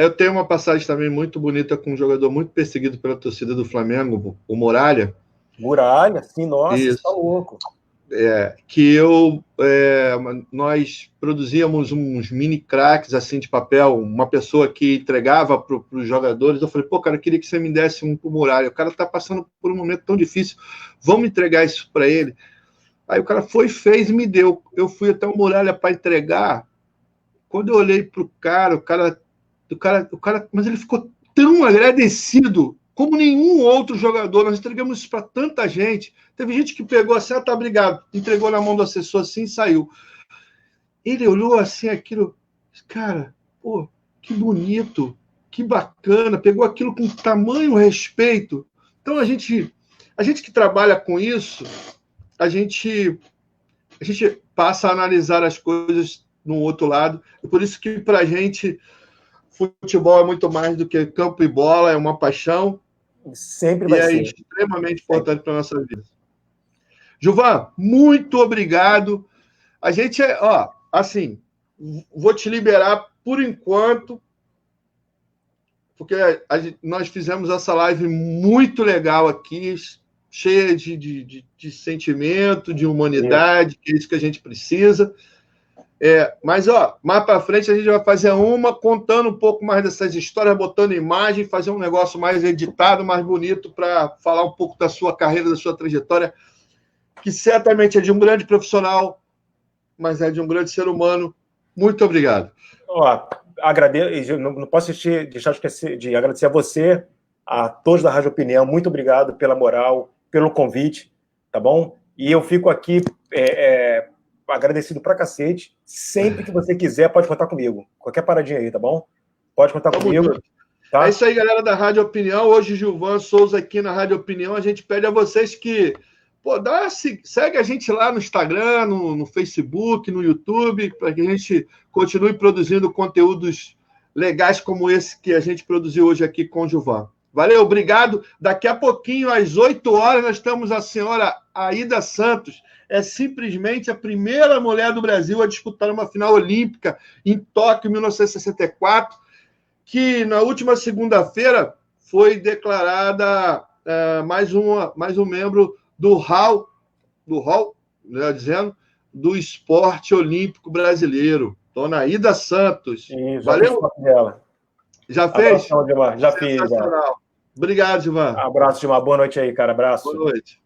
Eu tenho uma passagem também muito bonita com um jogador muito perseguido pela torcida do Flamengo, o Muralha. Muralha, sim, nossa, isso. Você tá louco. Nós produzíamos uns mini craques assim de papel, uma pessoa que entregava para os jogadores. Eu falei, pô, cara, eu queria que você me desse um pro Muralha. O cara tá passando por um momento tão difícil, vamos entregar isso para ele. Aí o cara foi, fez e me deu. Eu fui até o Muralha para entregar. Quando eu olhei pro cara, mas ele ficou tão agradecido como nenhum outro jogador. Nós entregamos isso para tanta gente. Teve gente que pegou assim, tá, obrigado, entregou na mão do assessor assim e saiu. Ele olhou assim aquilo, cara, pô, que bonito, que bacana, pegou aquilo com tamanho respeito. Então a gente que trabalha com isso, a gente passa a analisar as coisas num outro lado. E por isso que para a gente futebol é muito mais do que campo e bola, é uma paixão. Sempre vai ser. É extremamente importante para a nossa vida. Gilvan, muito obrigado. A gente assim, vou te liberar por enquanto, porque nós fizemos essa live muito legal aqui, cheia de sentimento, de humanidade, que é isso que a gente precisa. Mas, mais para frente a gente vai fazer uma contando um pouco mais dessas histórias, botando imagem, fazer um negócio mais editado, mais bonito, para falar um pouco da sua carreira, da sua trajetória, que certamente é de um grande profissional, mas é de um grande ser humano. Muito obrigado. Agradeço, não posso deixar de agradecer a você, a todos da Rádio Opinião. Muito obrigado pela moral, pelo convite, tá bom? E eu fico aqui agradecido pra cacete. Sempre que você quiser, pode contar comigo. Qualquer paradinha aí, tá bom? Pode contar comigo. Tá? É isso aí, galera da Rádio Opinião. Hoje, Gilvan Souza aqui na Rádio Opinião. A gente pede a vocês que segue a gente lá no Instagram, no Facebook, no YouTube, para que a gente continue produzindo conteúdos legais como esse que a gente produziu hoje aqui com o Gilvan. Valeu, obrigado. Daqui a pouquinho, às 8 horas, nós temos a senhora Aida Santos. É simplesmente a primeira mulher do Brasil a disputar uma final olímpica em Tóquio, 1964, que na última segunda-feira foi declarada mais um membro do hall, do esporte olímpico brasileiro. Dona Aida Santos. Sim, valeu? Já fez? Abração, Gilmar. Já fiz. Obrigado, Gilmar. Abraço, Gilmar. Boa noite aí, cara. Abraço. Boa noite.